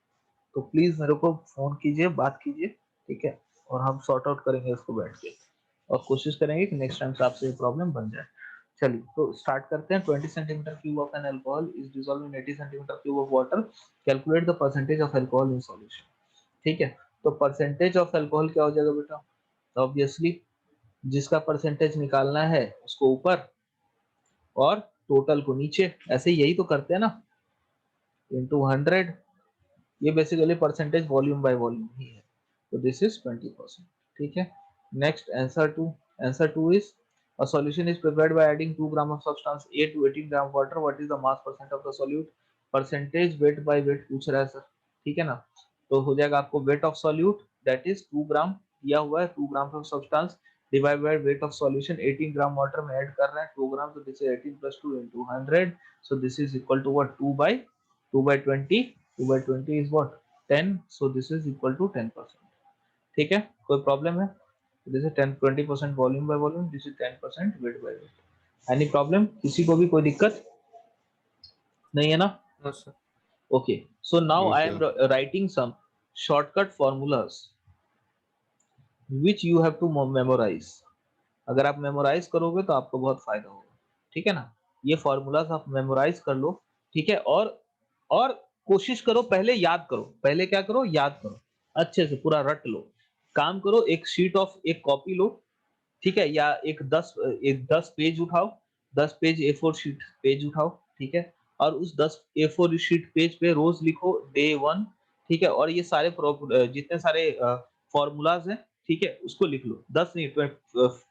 तो प्लीज मेरे को फोन कीजिए, बात कीजिए, ठीक है, और हम सॉर्ट आउट करेंगे इसको बैठ के, और कोशिश करेंगे कि नेक्स्ट टाइम से आपसे ये प्रॉब्लम बन जाए। चलिए तो स्टार्ट करते हैं। 20 centimetre cube of an alcohol is dissolved in 80 centimetre cube of water, calculate the percentage of alcohol in solution. ठीक है, तो परसेंटेज ऑफ अल्कोहल क्या हो जाएगा बेटा, ऑब्वियसली जिसका परसेंटेज निकालना है उसको ऊपर और टोटल को नीचे, ऐसे यही तो करते हैं ना, इनटू 100, ये basically percentage volume by volume ही है, तो दिस इज 20%। ठीक है, next answer 2 is a solution is prepared by adding 2 gram of substance A to 18 gram water. What is the mass percent of the solute? Percentage wait by wait पूछ रहा है sir, ठीक है ना, तो हो जाएगा आपको weight of solute that is 2 gram दिया हुआ है, 2 gram of substance divide by weight of solution, 18 gram water में ऐड कर रहे हैं 2 ग्राम, तो this is 18 plus 2 into 100, so this is equal to what, 2 by 20, 2 by 20 is what, 10, so this is equal to 10%। ठीक है, कोई problem है? This is 10 20% volume by volume, this is 10% wait by wait. Any problem, किसी को भी कोई दिक्कत नहीं है ना?
No, sir.
Okay, so now
No,
I am
sir.
writing some shortcut formulas which you have to memorize। अगर आप मेमोराइज करोगे तो आपको बहुत फायदा होगा, ठीक है ना, ये फॉर्मूलाज आप मेमोराइज कर लो, ठीक है, और कोशिश करो पहले याद करो, पहले क्या करो, याद करो, अच्छे से पूरा रट लो, काम करो, एक शीट ऑफ एक कॉपी लो, ठीक है, या एक 10 पेज उठाओ, 10 पेज A4 शीट पेज उठाओ, ठीक है, और उस 10 A4 शीट पेज पे रोज लिखो डे 1, ठीक है, और ये सारे जितने सारे फॉर्मूलाज हैं, ठीक है, उसको लिख लो, 10 नहीं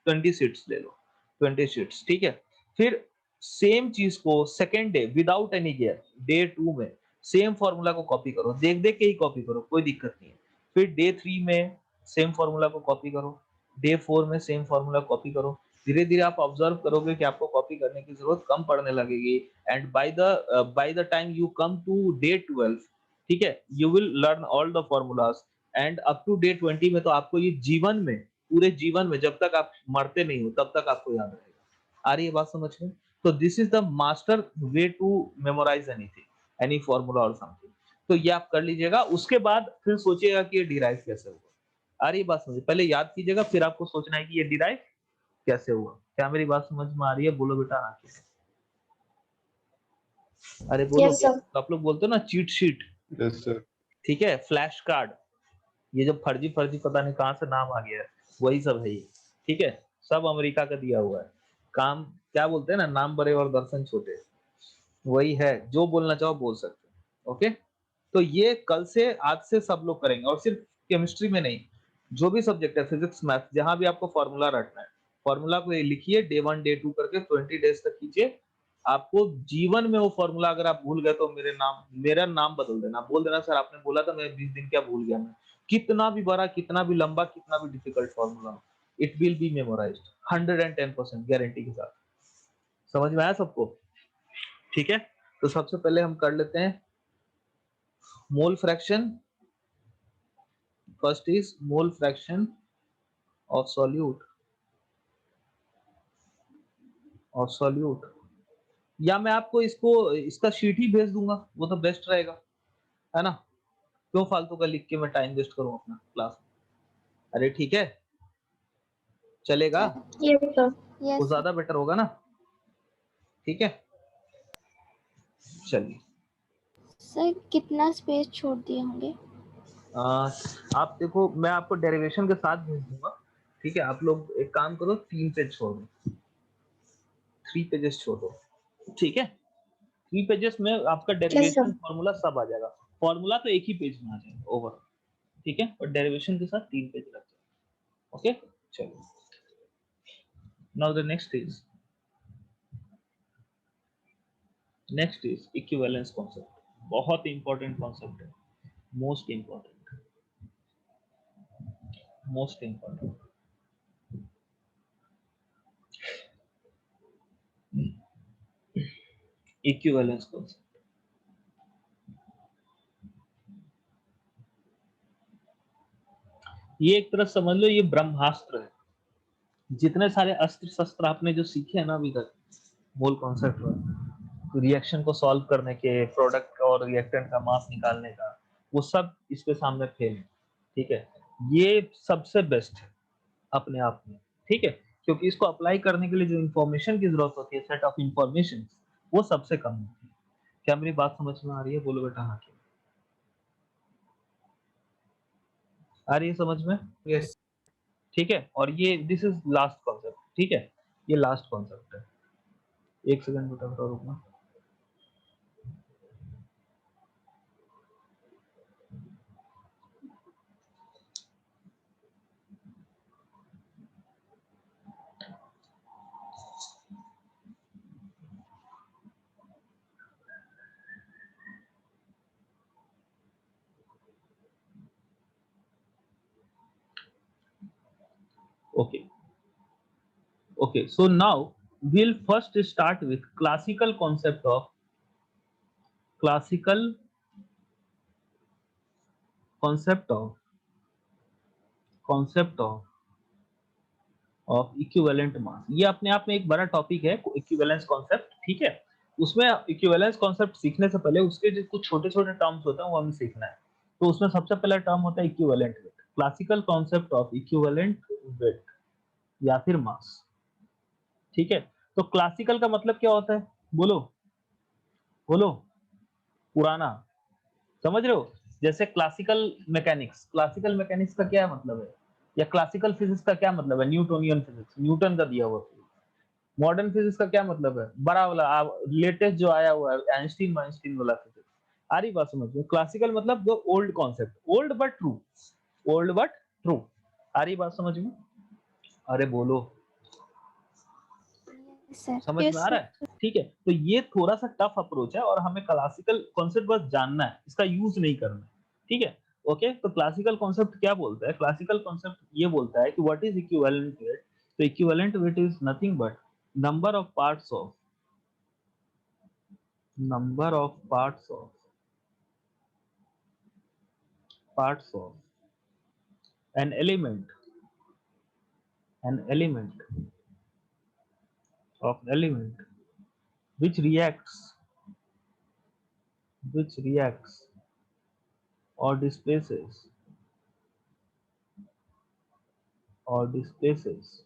20 शीट्स ले लो, 20 शीट्स, ठीक है। फिर सेम चीज को second day without any gear, day 2 में सेम फॉर्मूला को कॉपी करो, देख देख के ही कॉपी करो, कोई दिक्कत नहीं है। फिर डे 3 में सेम फॉर्मूला को कॉपी करो, डे 4 में सेम फॉर्मूला कॉपी करो, धीरे धीरे आप ऑब्जर्व करोगे कि आपको कॉपी करने की जरूरत कम पड़ने लगेगी, and by the time you come to day 12, ठीक है, you will learn all the formulas, and up to day 20 में तो आपको ये जीवन में, पूरे जीवन में जब तक आप मरते नहीं हो तब तक आपको याद रहेगा। आ रही है बात समझ में? तो this is the master way to memorise anything, any formula और समथिंग। तो ये आप कर लीजिएगा, उसके बाद फिर सोचिएगा कि ये डिराइव कैसे होगा। आ रही बात समझ, पहले याद कीजिएगा फिर आपको सोचना है कि ये डिराइव कैसे हुआ। क्या मेरी बात समझ में आ रही है? बोलो बेटा हाँ। अरे बोलो,
यस सर।
आप लोग बोलते हो ना चीट शीट,
Yes, sir.
ठीक है, फ्लैश कार्ड, ये जो फर्जी फर्जी पता नहीं कहाँ से नाम आ गया है, वही सब है ये, ठीक है, सब अमेरिका का दिया हुआ है काम। क्या बोलते हैं ना, नाम बड़े और दर्शन छोटे, वही है, जो बोलना चाहो बोल सकते हो। ओके, तो ये कल से आज से सब लोग करेंगे, और सिर्फ केमिस्ट्री में नहीं, जो भी सब्जेक्ट है, फिजिक्स मैथ, जहां भी आपको फॉर्मूला रटना है, फॉर्मूला को लिखिए, डे 1 डे 2 करके 20 डेज तक कीजिए। आपको जीवन में वो फॉर्मूला अगर आप भूल गए तो मेरा नाम बदल देना, बोल देना सर आपने बोला था, मैं 20 दिन क्या भूल गया मैं। कितना भी बड़ा, कितना भी लंबा, कितना भी difficult formula, it will B memorised 110% guarantee के साथ। समझ में आया सबको? ठीक है, तो सबसे पहले हम कर लेते हैं mole fraction. First is mole fraction of solute, या मैं आपको इसका शीट ही भेज दूंगा, वो तो बेस्ट रहेगा, है ना? क्यों फालतू का लिख के मैं टाइम वेस्ट करूं अपना क्लास में? अरे ठीक है, चलेगा,
यस सर।
वो
यस सर।
ज्यादा बेटर होगा ना? ठीक है, चलिए।
सर कितना स्पेस छोड़ दिए होंगे?
आप देखो, मैं आपको डेरिवेशन के साथ भेज दूंगा, ठीक है? आप लोग एक काम करो, 3 पेज छोड़ दो, 3 पेजेस छोड़ दो, ठीक है? 3 पेजेस में आपका
यस
डेरिवेशन
सर।
फॉर्मूला सब आ जाएगा। फॉर्मूला तो एक ही पेज में आ जाएगा ओवर, ठीक है, और डेरिवेशन के साथ 3 पेज रख जाएगा। ओके, चलो। Now the next is equivalence concept. बहुत इंपॉर्टेंट कॉन्सेप्ट है, मोस्ट इंपॉर्टेंट। इक्विवेलेंस कॉन्सेप्ट, ये एक तरह समझ लो, ये ब्रह्मास्त्र है। जितने सारे अस्त्र शस्त्र आपने जो सीखे हैं ना अभी तक, मोल कॉन्सेप्ट में, रिएक्शन को सॉल्व करने के, प्रोडक्ट और रिएक्टेंट का मास निकालने का, वो सब इसके सामने फेल है, ठीक है? ये सबसे बेस्ट है अपने आप में, ठीक है, क्योंकि इसको अप्लाई करने के लिए जो इंफॉर्मेशन की जरूरत होती है, सेट ऑफ इंफॉर्मेशन, वो सबसे कम होती है। क्या मेरी बात समझ में आ रही है? बोलो बेटा हाँ। आ रही है समझ में?
Yes.
ठीक है, और ये दिस इज लास्ट कॉन्सेप्ट, ठीक है, ये लास्ट कॉन्सेप्ट है। एक सेकंड बेटा, रुकना। Okay, so now we'll first start with classical concept of equivalent mass. ये अपने आप में एक बड़ा टॉपिक है, इक्विवेलेंस कॉन्सेप्ट, ठीक है? उसमें इक्विवेलेंस कॉन्सेप्ट सीखने से पहले उसके जो कुछ छोटे छोटे टर्म्स होते हैं वो हमें सीखना है। तो उसमें सबसे पहला टर्म होता है equivalent weight, classical concept of equivalent weight या फिर मास, ठीक है? तो क्लासिकल का मतलब क्या होता है? बोलो बोलो, पुराना, समझ रहे हो? जैसे क्लासिकल मैकेनिक्स का क्या मतलब है, या क्लासिकल फिजिक्स का क्या मतलब है? न्यूटोनियन फिजिक्स, न्यूटन का दिया हुआ। मॉडर्न फिजिक्स का क्या मतलब है? बड़ा वाला लेटेस्ट जो आया हुआ है, आइंस्टीन वाला फिजिक्स। आ रही बात समझ में? क्लासिकल मतलब जो old concept, old but true. आ रही बात समझ में? अरे बोलो,
यस सर।
समझ में
Yes,
आ रहा
sir.
है? ठीक है, तो ये थोड़ा सा टफ अप्रोच है और हमें क्लासिकल कॉन्सेप्ट बस जानना है, इसका यूज नहीं करना है, ठीक है? ओके, तो क्लासिकल कॉन्सेप्ट क्या बोलता है? क्लासिकल कॉन्सेप्ट ये बोलता है कि व्हाट इज इक्विवेलेंट वेट। तो equivalent weight is nothing but number of parts of parts of an element of element which reacts or displaces or displaces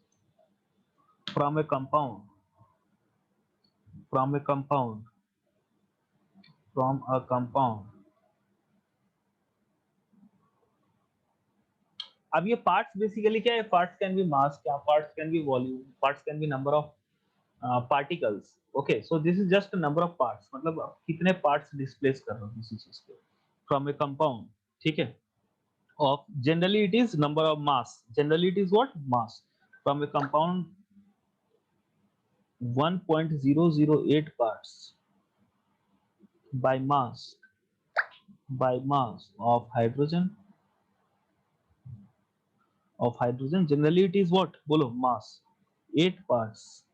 from a compound from a compound from a compound. अब ये parts basically क्या है? Parts can be मास, क्या parts can be volume, parts can be number of particles. Okay, so this is just number of parts, मतलब आप कितने parts displace कर रहे हो किसी चीज के फ्रॉम ए कंपाउंड. ठीक है, of generally it is number of mass, generally it is what mass from a compound 1.008 parts by mass of hydrogen generally it is what, bolo mass 8 parts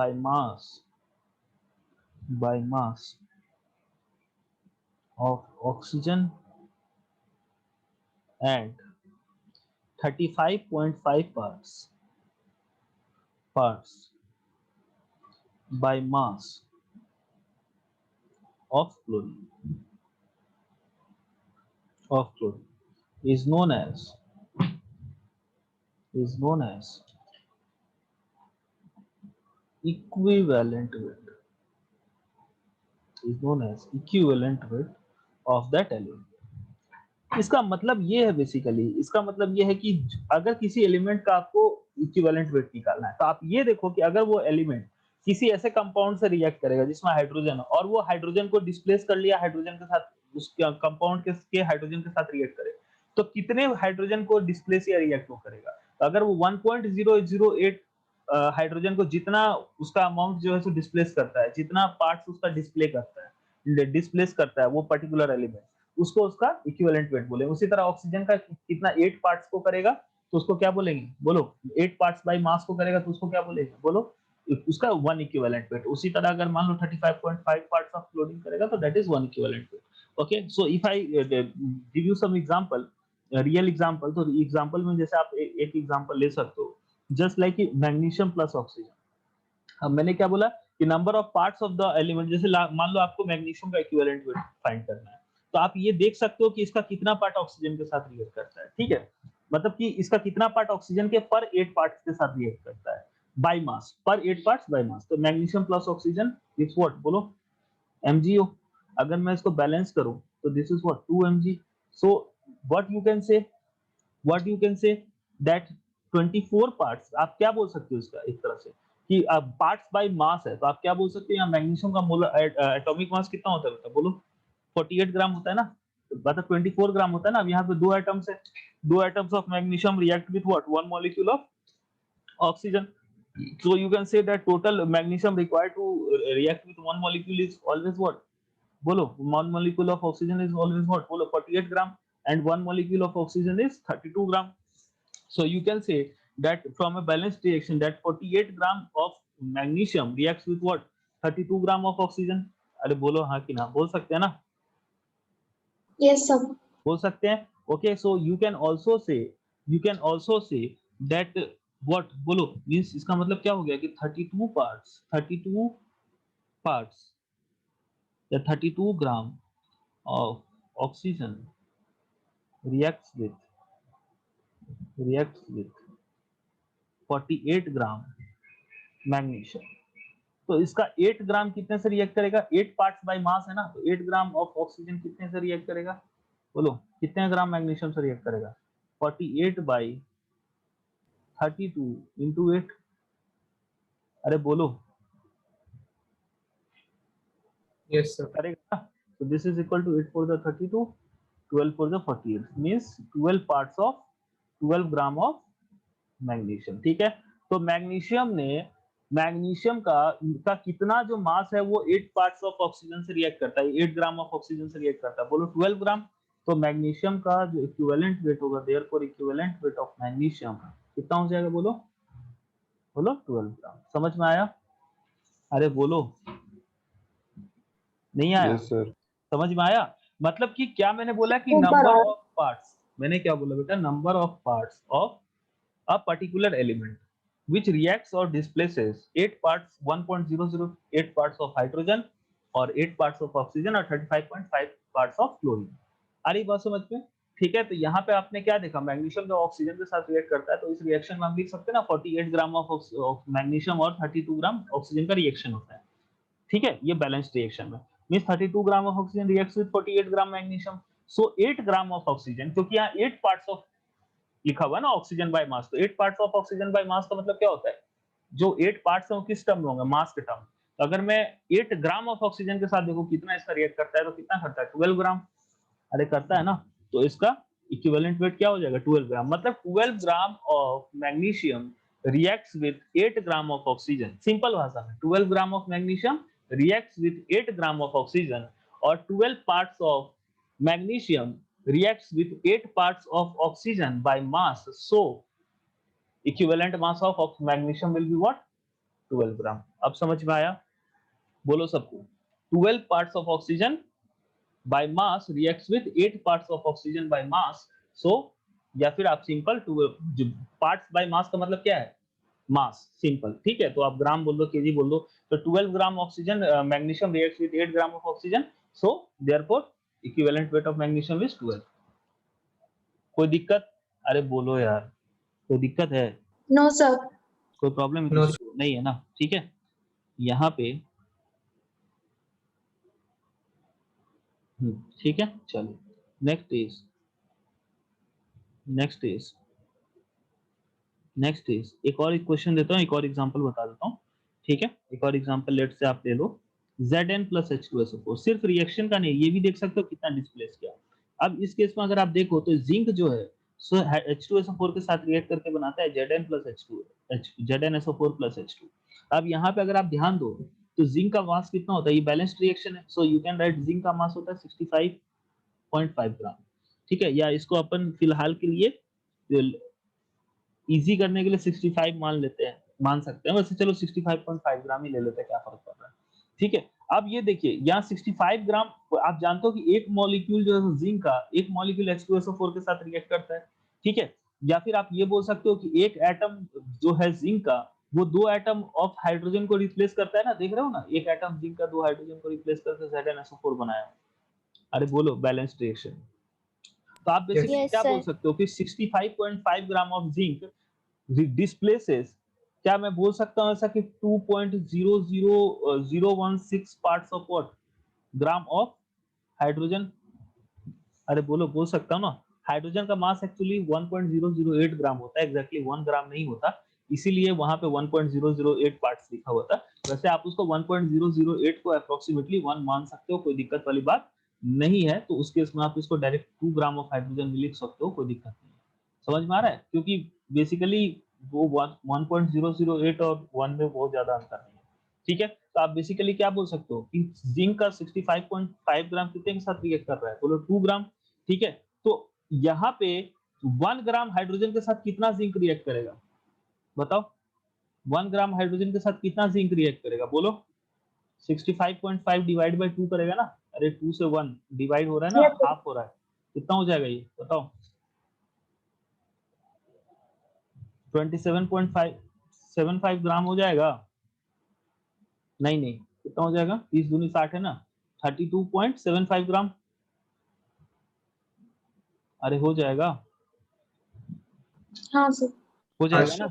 by mass of oxygen and 35.5 parts by mass of chlorine is known as equivalent weight of that element. इसका मतलब ये है basically, इसका मतलब ये है कि अगर किसी एलिमेंट का आपको इक्विवेलेंट वेट निकालना है तो आप ये देखो कि अगर वो एलिमेंट किसी ऐसे कंपाउंड से रिएक्ट करेगा जिसमें हाइड्रोजन और वो हाइड्रोजन को डिस्प्लेस कर लिया हाइड्रोजन के साथ, उस कंपाउंड के हाइड्रोजन के साथ रिएक्ट करे, तो कितने हाइड्रोजन को डिस्प्लेस या रिएक्ट वो करेगा. तो अगर वो 1.008 हाइड्रोजन को जितना उसका अमाउंट जो है सो डिस्प्लेस करता है, जितना पार्ट्स उसका डिस्प्लेस करता है वो पर्टिकुलर एलिमेंट, उसको उसका इक्विवेलेंट वेट बोले. उसी तरह ऑक्सीजन का कितना 8 पार्ट्स को करेगा तो उसको क्या बोलेंगे, बोलो 8 पार्ट्स बाय मास को करेगा तो उसको क्या बोलेंगे, बोलो उसका 1 इक्विवेलेंट वेट. उसी तरह अगर मान लो 35.5 पार्ट्स ऑफ क्लोरीन करेगा तो that is 1 equivalent weight. Okay, so if I give you some example, real example, तो एग्जांपल में जैसे आप एक एग्जांपल ले सकते हो, just like magnesium plus oxygen. अब मैंने क्या बोला कि number of parts of the element, जैसे मान लो आपको मैग्नीशियम का इक्विवेलेंट वेट फाइंड करना है तो आप ये देख सकते हो कि इसका कितना पार्ट ऑक्सीजन के साथ रिएक्ट करता है. ठीक है, मतलब कि इसका कितना पार्ट ऑक्सीजन के पर 8 पार्ट्स के साथ रिएक्ट करता है बाय मास, पर 8 पार्ट्स बाय मास. तो magnesium plus oxygen is what, बोलो MgO. अगर मैं इसको बैलेंस करूं तो this is what 2 mg. So what you can say that 24 parts, आप क्या बोल सकते हो इसका एक तरह से कि पार्ट्स बाय मास है, तो आप क्या बोल सकते हो यहाँ मैग्नीशियम का मोलर एटॉमिक मास कितना होता है बेटा, बोलो 48 ग्राम होता है ना, मतलब 24 ग्राम होता है ना. अब यहाँ पे दो एटम्स है, दो atoms of magnesium react with what, one molecule of oxygen. So you can say that total magnesium required to react with one molecule is always what, bolo one molecule of oxygen is always what, bolo 48 gram, and one molecule of oxygen is 32 gram. So you can say that from a balanced reaction that 48 gram of magnesium reacts with what, 32 gram of oxygen. अरे बोलो हाँ कि ना, बोल सकते हैं ना,
Yes, sir.
बोल सकते हैं. Okay, so you can also say that what, बोलो मींस इसका मतलब क्या हो गया कि 32 पार्ट्स या 32 gram of oxygen reacts with 48 gram magnesium. तो इसका 8 ग्राम कितने से रिएक्ट करेगा, 8 पार्ट्स बाय मास है ना, तो 8 ग्राम ऑफ ऑक्सीजन कितने से रिएक्ट करेगा, बोलो कितने ग्राम मैग्नीशियम से रिएक्ट करेगा, 48 बाय 32 इंटू 8. अरे बोलो
Yes, sir.
करेगा. तो this is equal to 8 for the 32, 12 for the 48 means 12 parts of 12 gram of magnesium. ठीक है, तो मैग्नीशियम का कितना जो मास है वो 8 पार्ट्स ऑफ ऑक्सीजन से रिएक्ट करता है, 8 ग्राम ऑफ ऑक्सीजन से रिएक्ट करता है, बोलो 12 ग्राम. तो मैग्नीशियम का जो इक्विवेलेंट वेट होगा, therefore equivalent weight of magnesium कितना हो जाएगा, बोलो 12 ग्राम. समझ में आया? अरे बोलो, नहीं आया?
Yes, sir.
समझ में आया? मतलब कि क्या मैंने बोला कि नंबर ऑफ पार्ट्स, मैंने क्या बोला बेटा, number of parts of a particular element which reacts or displaces 8 parts 1.008 parts of hydrogen और 8 parts of oxygen और 35.5 parts of chlorine. आ रही बात समझ में? ठीक है, तो यहाँ पे आपने क्या देखा, मैग्नीशियम जो ऑक्सीजन के साथ रिएक्ट करता है, तो इस रिएक्शन में हम लिख सकते हैं ना 48 ग्राम ऑफ मैग्नीशियम और 32 ग्राम ऑक्सीजन का रिएक्शन होता है। ठीक है, ये बैलेंस्ड रिएक्शन में means 32 gram of oxygen reacts with 48 gram magnesium, so 8 gram of oxygen, क्योंकि यहाँ 8 पार्ट्स ऑफ लिखा हुआ है ना ऑक्सीजन बाय मास, तो 8 parts of oxygen by mass का मतलब क्या होता है, जो 8 पार्ट्स हैं वो किस टर्म में होंगे, मास के टर्म। तो अगर मैं 8 ग्राम ऑफ ऑक्सीजन के साथ देखो कितना इसका रिएक्ट करता है, तो कितना करता है 12 ग्राम, अरे करता है ना, तो इसका इक्विवेलेंट वेट क्या हो जाएगा 12 ग्राम, मतलब 12 gram of magnesium reacts with 8 gram of oxygen, simple भाषा में 12 gram of magnesium reacts with 8 gram of oxygen, और 12 parts of magnesium reacts with 8 parts of oxygen by mass, so equivalent mass of magnesium will be what, 12 gram। अब समझ में आया, बोलो सबको, 12 parts of oxygen by mass reacts with 8 parts of oxygen by mass, so या फिर आप simple parts by मास का मतलब क्या है, मास, सिंपल। ठीक है, तो आप ग्राम बोल दो, केजी बोल दो, तो 12 gram oxygen magnesium reacts with 8 gram of oxygen, so therefore equivalent weight of magnesium is 12। कोई दिक्कत, अरे बोलो यार, कोई दिक्कत है,
नो सर।
कोई प्रॉब्लम है
No,
किसी को? नहीं है ना, ठीक है। यहाँ पे ठीक है, चलो नेक्स्ट इज एक और क्वेश्चन देता हूँ, एक और एग्जांपल बता देता हूँ। ठीक है, एक और एग्जांपल लेट से आप ले लो, Zn plus H2SO4, सिर्फ रिएक्शन का नहीं, ये भी देख सकते हो कितना डिस्प्लेस किया। अब इस केस में अगर आप देखो तो जिंक जो है सो H2SO4 के साथ रिएक्ट करके बनाता है Zn plus H2 ZnSO4 plus H2। अब यहाँ पे अगर आप ध्यान दो तो जिंक का मास कितना होता है, ये बैलेंस्ड रिएक्शन है, so you can write zinc का मास होता है 65.5 ग्राम। ठीक है, या इसको अपन फिलहाल के लिए इजी करने के लिए 65 मान लेते हैं, मान सकते हैं, वैसे चलो 65.5 ग्राम ही ले लेते हैं, क्या फर्क पड़ रहा है। ठीक है, अब ये देखिए यहाँ 65 ग्राम, आप जानते हो कि एक मॉलिक्यूल जो है जिंक का, एक मॉलिक्यूल H2SO4 के साथ रिएक्ट करता है। ठीक है, या फिर आप ये बोल सकते हो कि एक एटम जो है जिंक का, वो 2 एटम ऑफ हाइड्रोजन को रिप्लेस करता है ना, देख रहे हो ना, एक एटम जिंक का 2 हाइड्रोजन को रिप्लेस करके ZnSO4 बनाया। अरे बोलो बैलेंस्ड रिएक्शन। तो आप बेसिकली
Yes,
क्या बोल
sir.
सकते हो कि 65.5 ग्राम ऑफ जिंक डिस्प्लेसेस, क्या मैं बोल सकता हूं ऐसा कि 2.00016 parts of what, gram of hydrogen. अरे बोलो, बोल सकता हूं ना, हाइड्रोजन का मास एक्चुअली 1.008 ग्राम होता है, एग्जैक्टली 1 ग्राम नहीं होता, इसीलिए वहां पे 1.008 पार्ट्स लिखा हुआ था। वैसे आप उसको 1.008 को अप्रोक्सीमेटली 1 मान सकते हो, कोई दिक्कत वाली बात नहीं है, तो उस केस में आप इसको डायरेक्ट 2 ग्राम ऑफ हाइड्रोजन भी लिख सकते हो, कोई दिक्कत नहीं है। समझ में आ रहा है, क्योंकि बेसिकली वो 1.008 और 1 में बहुत ज्यादा अंतर नहीं है। ठीक है, तो आप बेसिकली क्या बोल सकते हो कि जिंक का 65.5 ग्राम कितने के साथ रिएक्ट कर रहा है, बोलो 2 ग्राम। ठीक है, तो यहाँ पे 1 ग्राम हाइड्रोजन के साथ कितना जिंक रिएक्ट करेगा, बताओ, 1 ग्राम हाइड्रोजन के साथ कितना जिंक रिएक्ट करेगा, बोलो। 65.5 डिवाइड बाय 2 करेगा ना, अरे 2 से 1 डिवाइड हो रहा है ना,
Yes, sir.
हाफ हो रहा है, कितना हो जाएगा ये बताओ, 27.575 ग्राम हो जाएगा, नहीं नहीं, कितना हो जाएगा, 30 दूनी 60 है ना, 32.75 ग्राम, अरे हो जाएगा,
हाँ सर।
हो जाएगा
sir.
ना,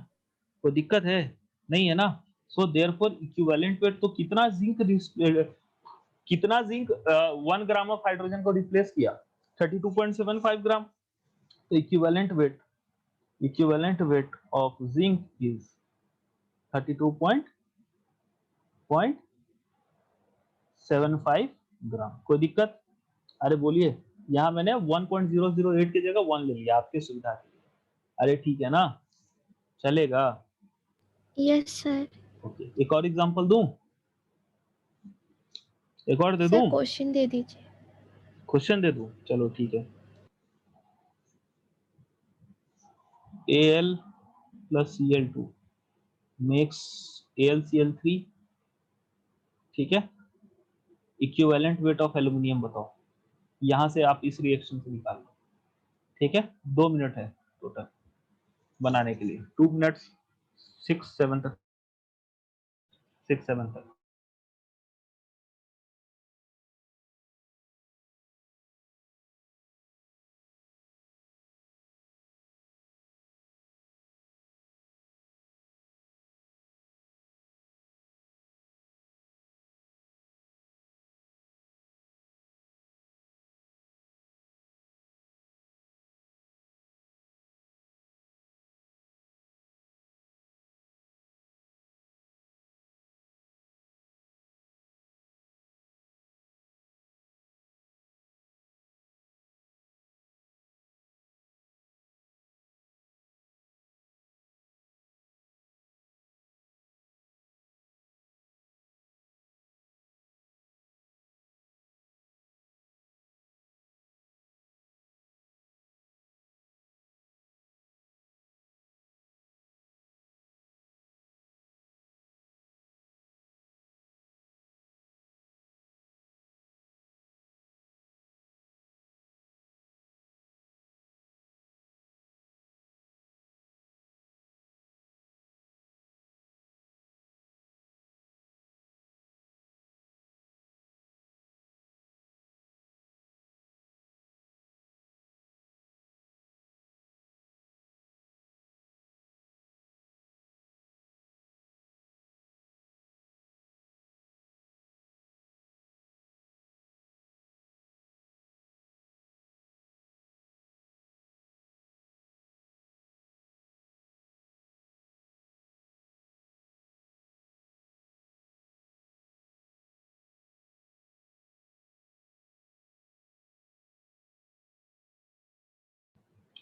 कोई दिक्कत है, नहीं है ना। सो देयरफॉर इक्विवेलेंट वेट, तो कितना जिंक 1 ग्राम ऑफ हाइड्रोजन को रिप्लेस किया, 32.75 ग्राम। तो equivalent weight of zinc is 32.75 ग्राम। कोई दिक्कत, अरे बोलिए, यहाँ मैंने 1.008 की जगह 1 ले लिया आपकी सुविधा के लिए, अरे ठीक है ना, चलेगा।
Yes, sir.
ओके, एक और एग्जांपल दूं, एक और दे
सर
दूं,
क्वेश्चन दे दीजिए।
क्वेश्चन दे दूं, चलो ठीक है। Al plus Cl2 makes AlCl3, ठीक है, इक्विवेलेंट वेट ऑफ एल्यूमिनियम बताओ, यहां से आप इस रिएक्शन से निकाल लो। ठीक है, 2 मिनट है टोटल बनाने के लिए, 2 मिनट्स 6-7 तक।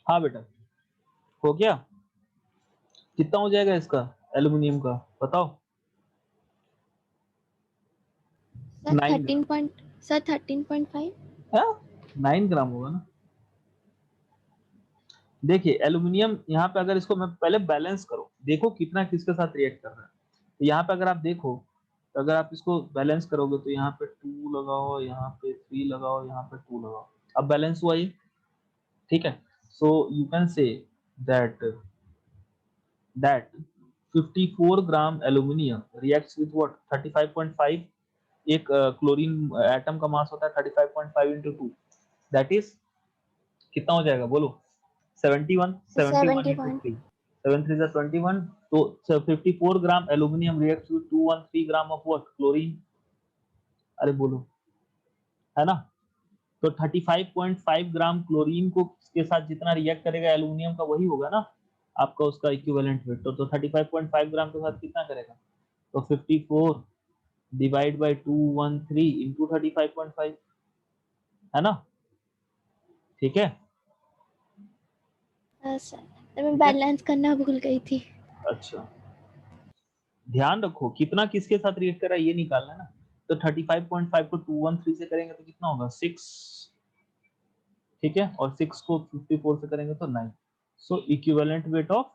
हाँ बेटा, हो गया? कितना हो जाएगा इसका एल्यूमिनियम का, बताओ?
सर
9
13.5।
हाँ 9 ग्राम होगा ना। देखिए एल्यूमिनियम यहाँ पे अगर इसको मैं पहले बैलेंस करो, देखो कितना किसके साथ रिएक्ट कर रहा है। तो यहाँ पे अगर आप देखो, तो अगर आप इसको बैलेंस करोगे तो यहाँ पे 2 लगाओ, यहाँ पे 3 लगाओ, यहाँ पे 2 लगाओ, अब बैलेंस हुआ ये, ठीक है। So you can say that that 54 gram aluminium reacts with what 35.5, एक क्लोरीन एटम का मास होता है 35.5 into 2, दैट इज कितना हो जाएगा बोलो? 71 71 into
71।
3, 7 3 21, तो 54 gram aluminium reacts with 213 gram of what chlorine, अरे बोलो, है ना? तो 35.5 ग्राम क्लोरीन को के साथ जितना रिएक्ट करेगा एल्यूमिनियम का वही होगा ना आपका उसका इक्विवेलेंट वेट। तो 35.5 ग्राम के साथ कितना करेगा? तो 54 डिवाइड बाय 213 इंटू 35.5, है ना? ठीक है,
हाँ सर, मैं बैलेंस करना भूल गई थी।
अच्छा ध्यान रखो कितना किसके साथ रिएक्ट कर रहा है ये निकालना है ना। तो 35.5 को 213 से करेंगे तो कितना होगा 6, ठीक है, और 6 को 54 से करेंगे तो 9। So equivalent weight of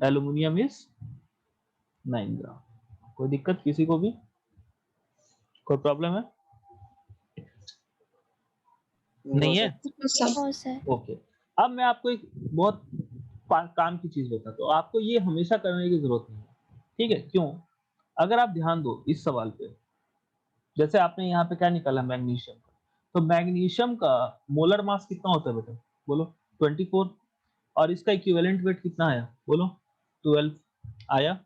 aluminium is 9 gram. कोई दिक्कत किसी को भी, कोई प्रॉब्लम है? नहीं है?
हाँ सर।
ओके, अब मैं आपको एक बहुत काम की चीज बताता हूँ, आपको ये हमेशा करने की जरूरत नहीं है, ठीक है? क्यों? अगर आप ध्यान दो इस सवाल पे, जैसे आपने यहाँ पे क्या निकाला मैग्नीशियम का, तो मैग्नीशियम का मोलर मास कितना होता है बेटा, बोलो? 24, और इसका इक्विवेलेंट वेट कितना आया बोलो? 12 आया,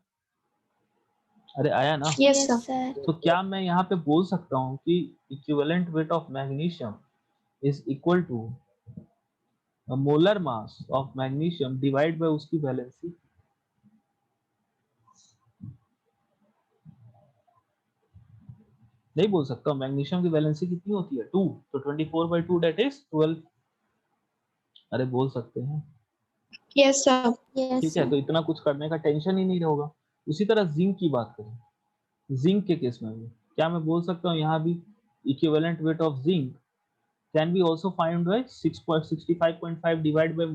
अरे आया ना?
Yes sir.
तो क्या मैं यहाँ पे बोल सकता हूँ कि equivalent weight of magnesium is equal to molar mass of magnesium divide by उसकी वैलेंसी? नहीं बोल सकता हूँ। मैग्नीशियम की वैलेंसी कितनी होती है 2, तो 24/2 दैट इज 12, अरे बोल सकते हैं,
Yes, sir.
यस
ठीक है।
सर।
तो इतना कुछ करने का टेंशन ही नहीं होगा। उसी तरह जिंक की बात करें, जिंक के केस में भी क्या मैं बोल सकता हूँ यहाँ भी equivalent weight of zinc can be also found by 6.65.5 divided by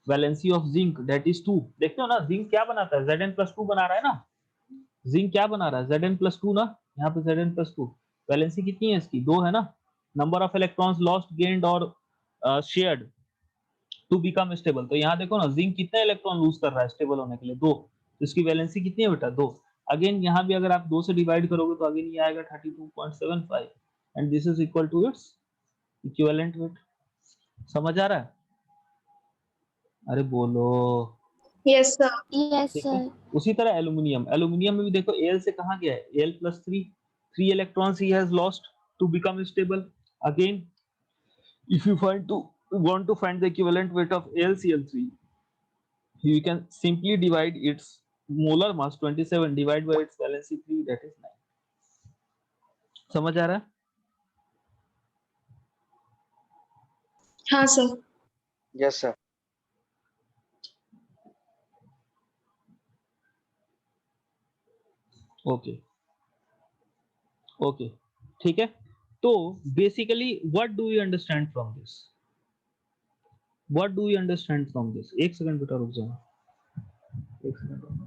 valency of zinc that is 2। देखते हो ना जिंक क्या बनाता है, Zn+2 बना रहा है ना, जिंक क्या बना रहा है Zn+2 ना, यहाँ पे Zn+2, वैलेंसी कितनी है इसकी 2 है ना, number of electrons lost gained और शेयर्ड टू बिकम स्टेबल। तो यहाँ देखो ना जिंक कितने इलेक्ट्रॉन लूज कर रहा है स्टेबल होने के लिए 2, तो इसकी वैलेंसी कितनी है बेटा 2। अगेन यहाँ भी अगर आप 2 से डिवाइड करोगे तो अगेन ये आएगा 32.75 and this is equal to its equivalent weight. समझ आ रहा है? अरे बोलो।
Yes, sir.
यस
ठीक है,
सर।
उसी तरह एल्यूमिनियम, एल्यूमिनियम में भी देखो Al से कहाँ गया है, Al+3, 3 electrons he has lost to become stable। again if you want to find the equivalent weight of AlCl3, you can simply divide its molar mass 27 divided by its valency 3 that is 9। समझ आ रहा है?
हाँ, sir.
Yes, sir.
Okay okay, ठीक है। तो basically what do you understand from this, what do you understand from this? एक second बेटा रुक जाओ, एक सेकंड।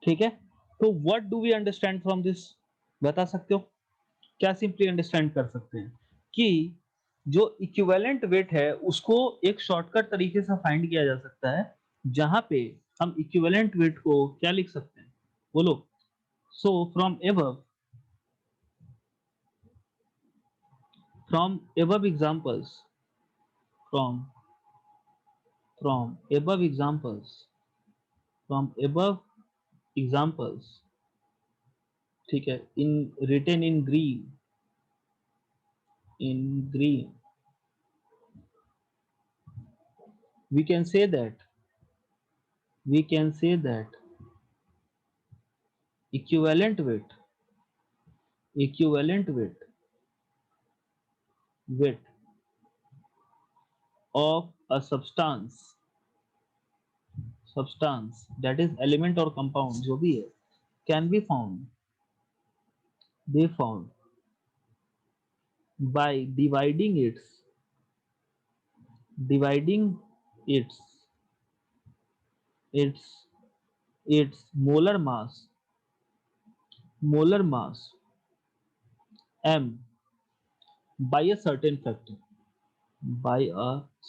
ठीक है, तो what do we understand from this, बता सकते हो क्या सिंपली अंडरस्टैंड कर सकते हैं कि जो इक्विवेलेंट वेट है उसको एक शॉर्टकट तरीके से फाइंड किया जा सकता है, जहां पे हम इक्विवेलेंट वेट को क्या लिख सकते हैं, बोलो। सो from above examples from above examples, ठीक है, in written in green we can say that equivalent weight of a substance that is element or compound जो भी है can be found by dividing its molar mass m by a certain factor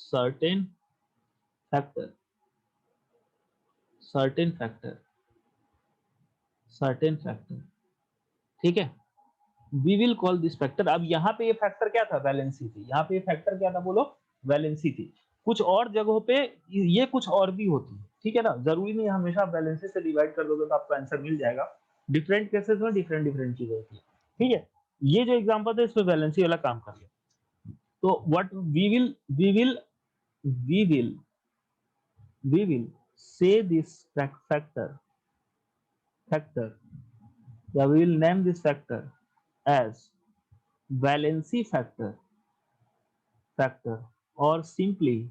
certain factor, ठीक है। We will call this factor. अब यहाँ पे ये factor क्या था, वैलेंसी थी। यहाँ पे ये फैक्टर क्या था, बोलो, वैलेंसी थी। कुछ और जगहों पे ये कुछ और भी होती है, ठीक है ना, जरूरी नहीं हमेशा आप वैलेंसी से डिवाइड कर दोगे तो आपको आंसर मिल जाएगा। डिफरेंट केसेस में डिफरेंट चीजें होती है, ठीक है। ये जो एग्जांपल था इसमें वैलेंसी वाला काम कर लिया। तो what we will say this factor या we will name this factor as valency factor और simply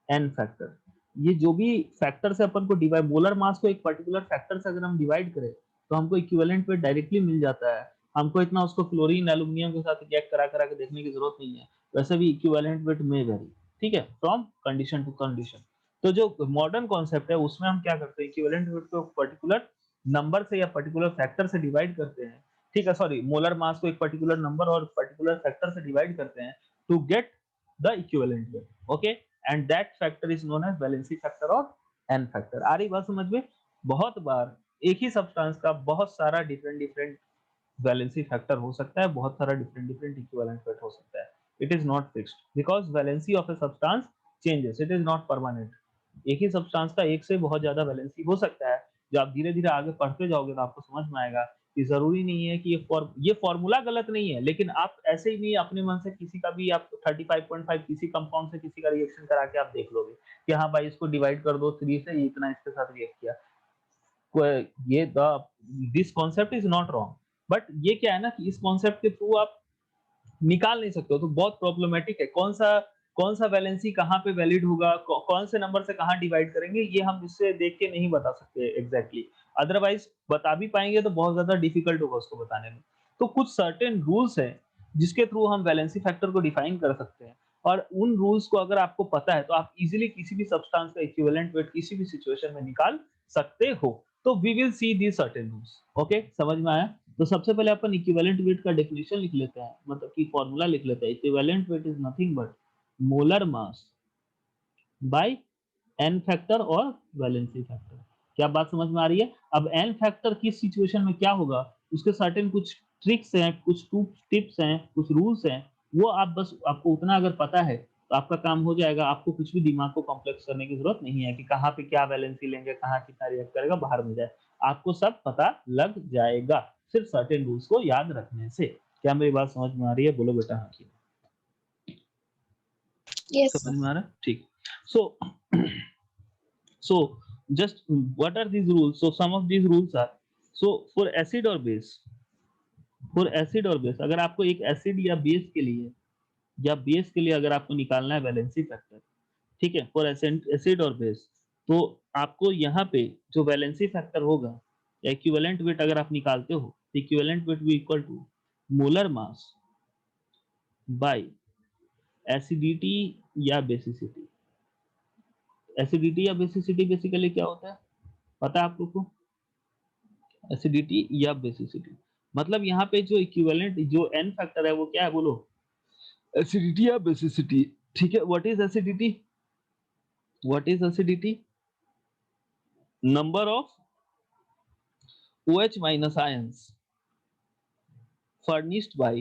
n फैक्टर। ये जो भी फैक्टर से अपन को डिवाइड, मोलर मास को एक पर्टिकुलर फैक्टर से अगर हम डिवाइड करें तो हमको इक्विवेलेंट वेट डायरेक्टली मिल जाता है। हमको इतना उसको फ्लोरीन एल्यूमिनियम के साथ रिएक्ट करा के देखने की जरूरत नहीं है। वैसे भी इक्विवेलेंट वेट में वेरी, ठीक है, फ्रॉम कंडीशन टू कंडीशन। तो जो मॉडर्न कॉन्सेप्ट है उसमें हम क्या करते हैं, इक्विवेलेंट वेट को पर्टिकुलर नंबर से या पर्टिकुलर फैक्टर से डिवाइड करते हैं, ठीक है, सॉरी, मोलर मास को एक पर्टिकुलर नंबर और पर्टिकुलर फैक्टर से डिवाइड करते हैं to get the equivalent weight, okay, and that factor is known as valency factor और एन फैक्टर। आ रही बात समझ में? बहुत बार एक ही सब्सटेंस का बहुत सारा डिफरेंट वैलेंसी फैक्टर हो सकता है, बहुत सारा डिफरेंट इक्विवेलेंट वेट हो सकता है। It is not fixed because valency of a substance changes, it is not permanent. एक ही सब्सटेंस का एक से बहुत ज्यादा वैलेंसी हो सकता है। जो आप धीरे धीरे आगे पढ़ते जाओगे तो आपको समझ में आएगा कि जरूरी नहीं है कि ये फॉर्मूला गलत नहीं है, लेकिन आप ऐसे ही नहीं अपने मन से किसी का भी आप 35.5 किसी कंपाउंड से किसी का रिएक्शन करा के आप देख लोगे कि हाँ भाई इसको डिवाइड कर दो 3 से, इतना इसके साथ रिएक्ट किया। ये this concept is not wrong, but ये क्या है ना कि इस कॉन्सेप्ट के थ्रू आप निकाल नहीं सकते हो, तो बहुत प्रॉब्लमेटिक है। कौन सा वैलेंसी कहाँ पे वैलिड होगा, कौन से नंबर से कहाँ डिवाइड करेंगे, ये हम इससे देख के नहीं बता सकते एग्जैक्टली। अदरवाइज बता भी पाएंगे तो बहुत ज्यादा डिफिकल्ट होगा उसको बताने में। तो कुछ सर्टेन रूल्स हैं जिसके थ्रू हम वैलेंसी फैक्टर को डिफाइन कर सकते हैं, और उन रूल्स को अगर आपको पता है तो आप इजीली किसी भी सब्सटेंस का इक्विवेलेंट वेट किसी भी सिचुएशन में निकाल सकते हो। तो we will see the certain rules, okay, समझ में आया? तो सबसे पहले अपन इक्विवेलेंट वेट का डेफिनेशन लिख लेते हैं, मतलब कि फॉर्मूला लिख लेते हैं। Equivalent weight is nothing but molar mass by n factor और वैलेंसी फैक्टर। क्या बात समझ में आ रही है? अब एन फैक्टर किस सिचुएशन में क्या होगा, उसके सर्टेन कुछ ट्रिक्स हैं, कुछ टिप्स हैं, कुछ रूल्स हैं, वो आप बस आपको उतना अगर पता है तो आपका काम हो जाएगा। आपको कुछ भी दिमाग को कॉम्प्लेक्स करने की जरूरत नहीं है कि कहाँ पे क्या वैलेंसी लेंगे, कहाँ कितना रिएक्ट करेगा, बाहर में जाए, आपको सब पता लग जाएगा सिर्फ सर्टेन रूल्स को याद रखने से। क्या मेरी बात समझ में आ रही है? बोलो बेटा हाँ की।
Yes,
समझ
sir.
में आ रहा है? ठीक। So just what are these rules? So some of these rules are, so for acid or base, अगर आपको एक एसिड या बेस के लिए अगर आपको निकालना है वैलेंसी फैक्टर, ठीक है, फॉर एसिड और बेस, तो आपको यहाँ पे जो वैलेंसी फैक्टर होगा या इक्विवेलेंट वेट अगर आप निकालते हो, इक्विवेलेंट वेट भी equal to molar mass by acidity या बेसिसिटी। एसिडिटी या बेसिसिटी बेसिकली क्या होता है पता है आप लोग को? एसिडिटी या बेसिसिटी मतलब यहाँ पे जो इक्विवेलेंट जो एन फैक्टर है वो क्या है, बोलो, एसिडिटी या बेसिसिटी, ठीक है। What is acidity? What is acidity? Number of OH minus ions furnished by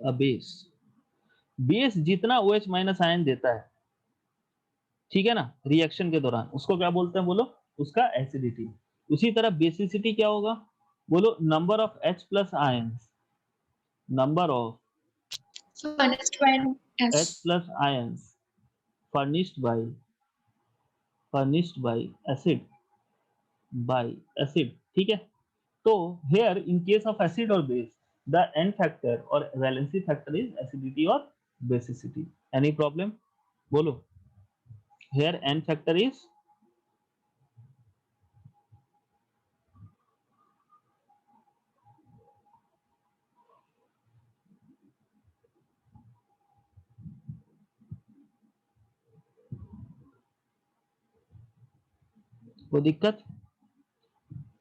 a base। Base जितना OH माइनस आयन देता है, ठीक है ना, रिएक्शन के दौरान, उसको क्या बोलते हैं बोलो? उसका एसिडिटी। उसी तरह बेसिसिटी क्या होगा? बोलो, number of H plus ions, number of
Furnished by
H
S.
Plus ions furnished by acid, ठीक है। तो here in case of acid or base, the N factor or valency factor is acidity or basicity। Any problem? बोलो, here N factor is कोई दिक्कत?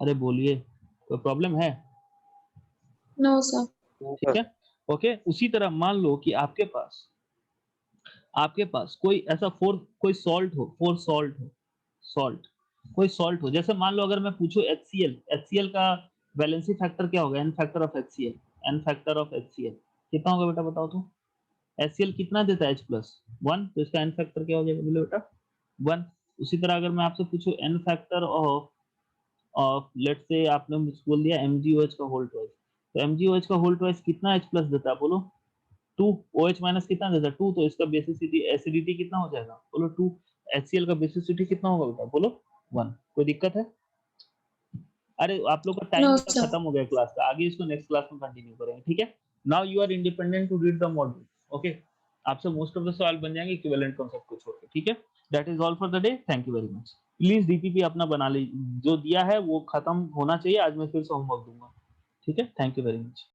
अरे बोलिए, कोई problem है?
No, sir.
ठीक है, ओके। उसी तरह मान लो कि आपके पास कोई ऐसा कोई सॉल्ट हो, जैसे मान लो अगर मैं पूछूं HCl का वैलेंसी फैक्टर क्या होगा? N फैक्टर ऑफ HCl कितना होगा बेटा, बताओ तो। HCl कितना देता है? H प्लस 1, तो इसका N फैक्टर क्या हो जाएगा बोलो बेटा? 1। उसी तरह अगर मैं आपसे पूछूं N factor of let's say आपने मुझे बोल दिया MgOH का होल ट्वाइस, तो MgOH का होल ट्वाइस कितना H प्लस देता है बोलो? 2। OH माइनस कितना देता है? 2, तो इसका बेसिसिटी एसिडिटी कितना हो जाएगा बोलो? 2। HCl का बेसिसिटी कितना होगा बेटा बोलो? 1। कोई दिक्कत है? अरे आप लोग का टाइम
No,
बेटा
sir.
खत्म हो गया क्लास का, आगे इसको नेक्स्ट क्लास में कंटिन्यू करेंगे, ठीक है। Now you are independent to read the module, okay. आपसे मोस्ट ऑफ द सवाल बन जाएंगे इक्विवेलेंट कांसेप्ट को छोड़ के, ठीक है। That is all for the day, thank you very much. Please DPP अपना बना लीजिए, जो दिया है वो खत्म होना चाहिए, आज मैं फिर से होमवर्क दूंगा, ठीक है। Thank you very much.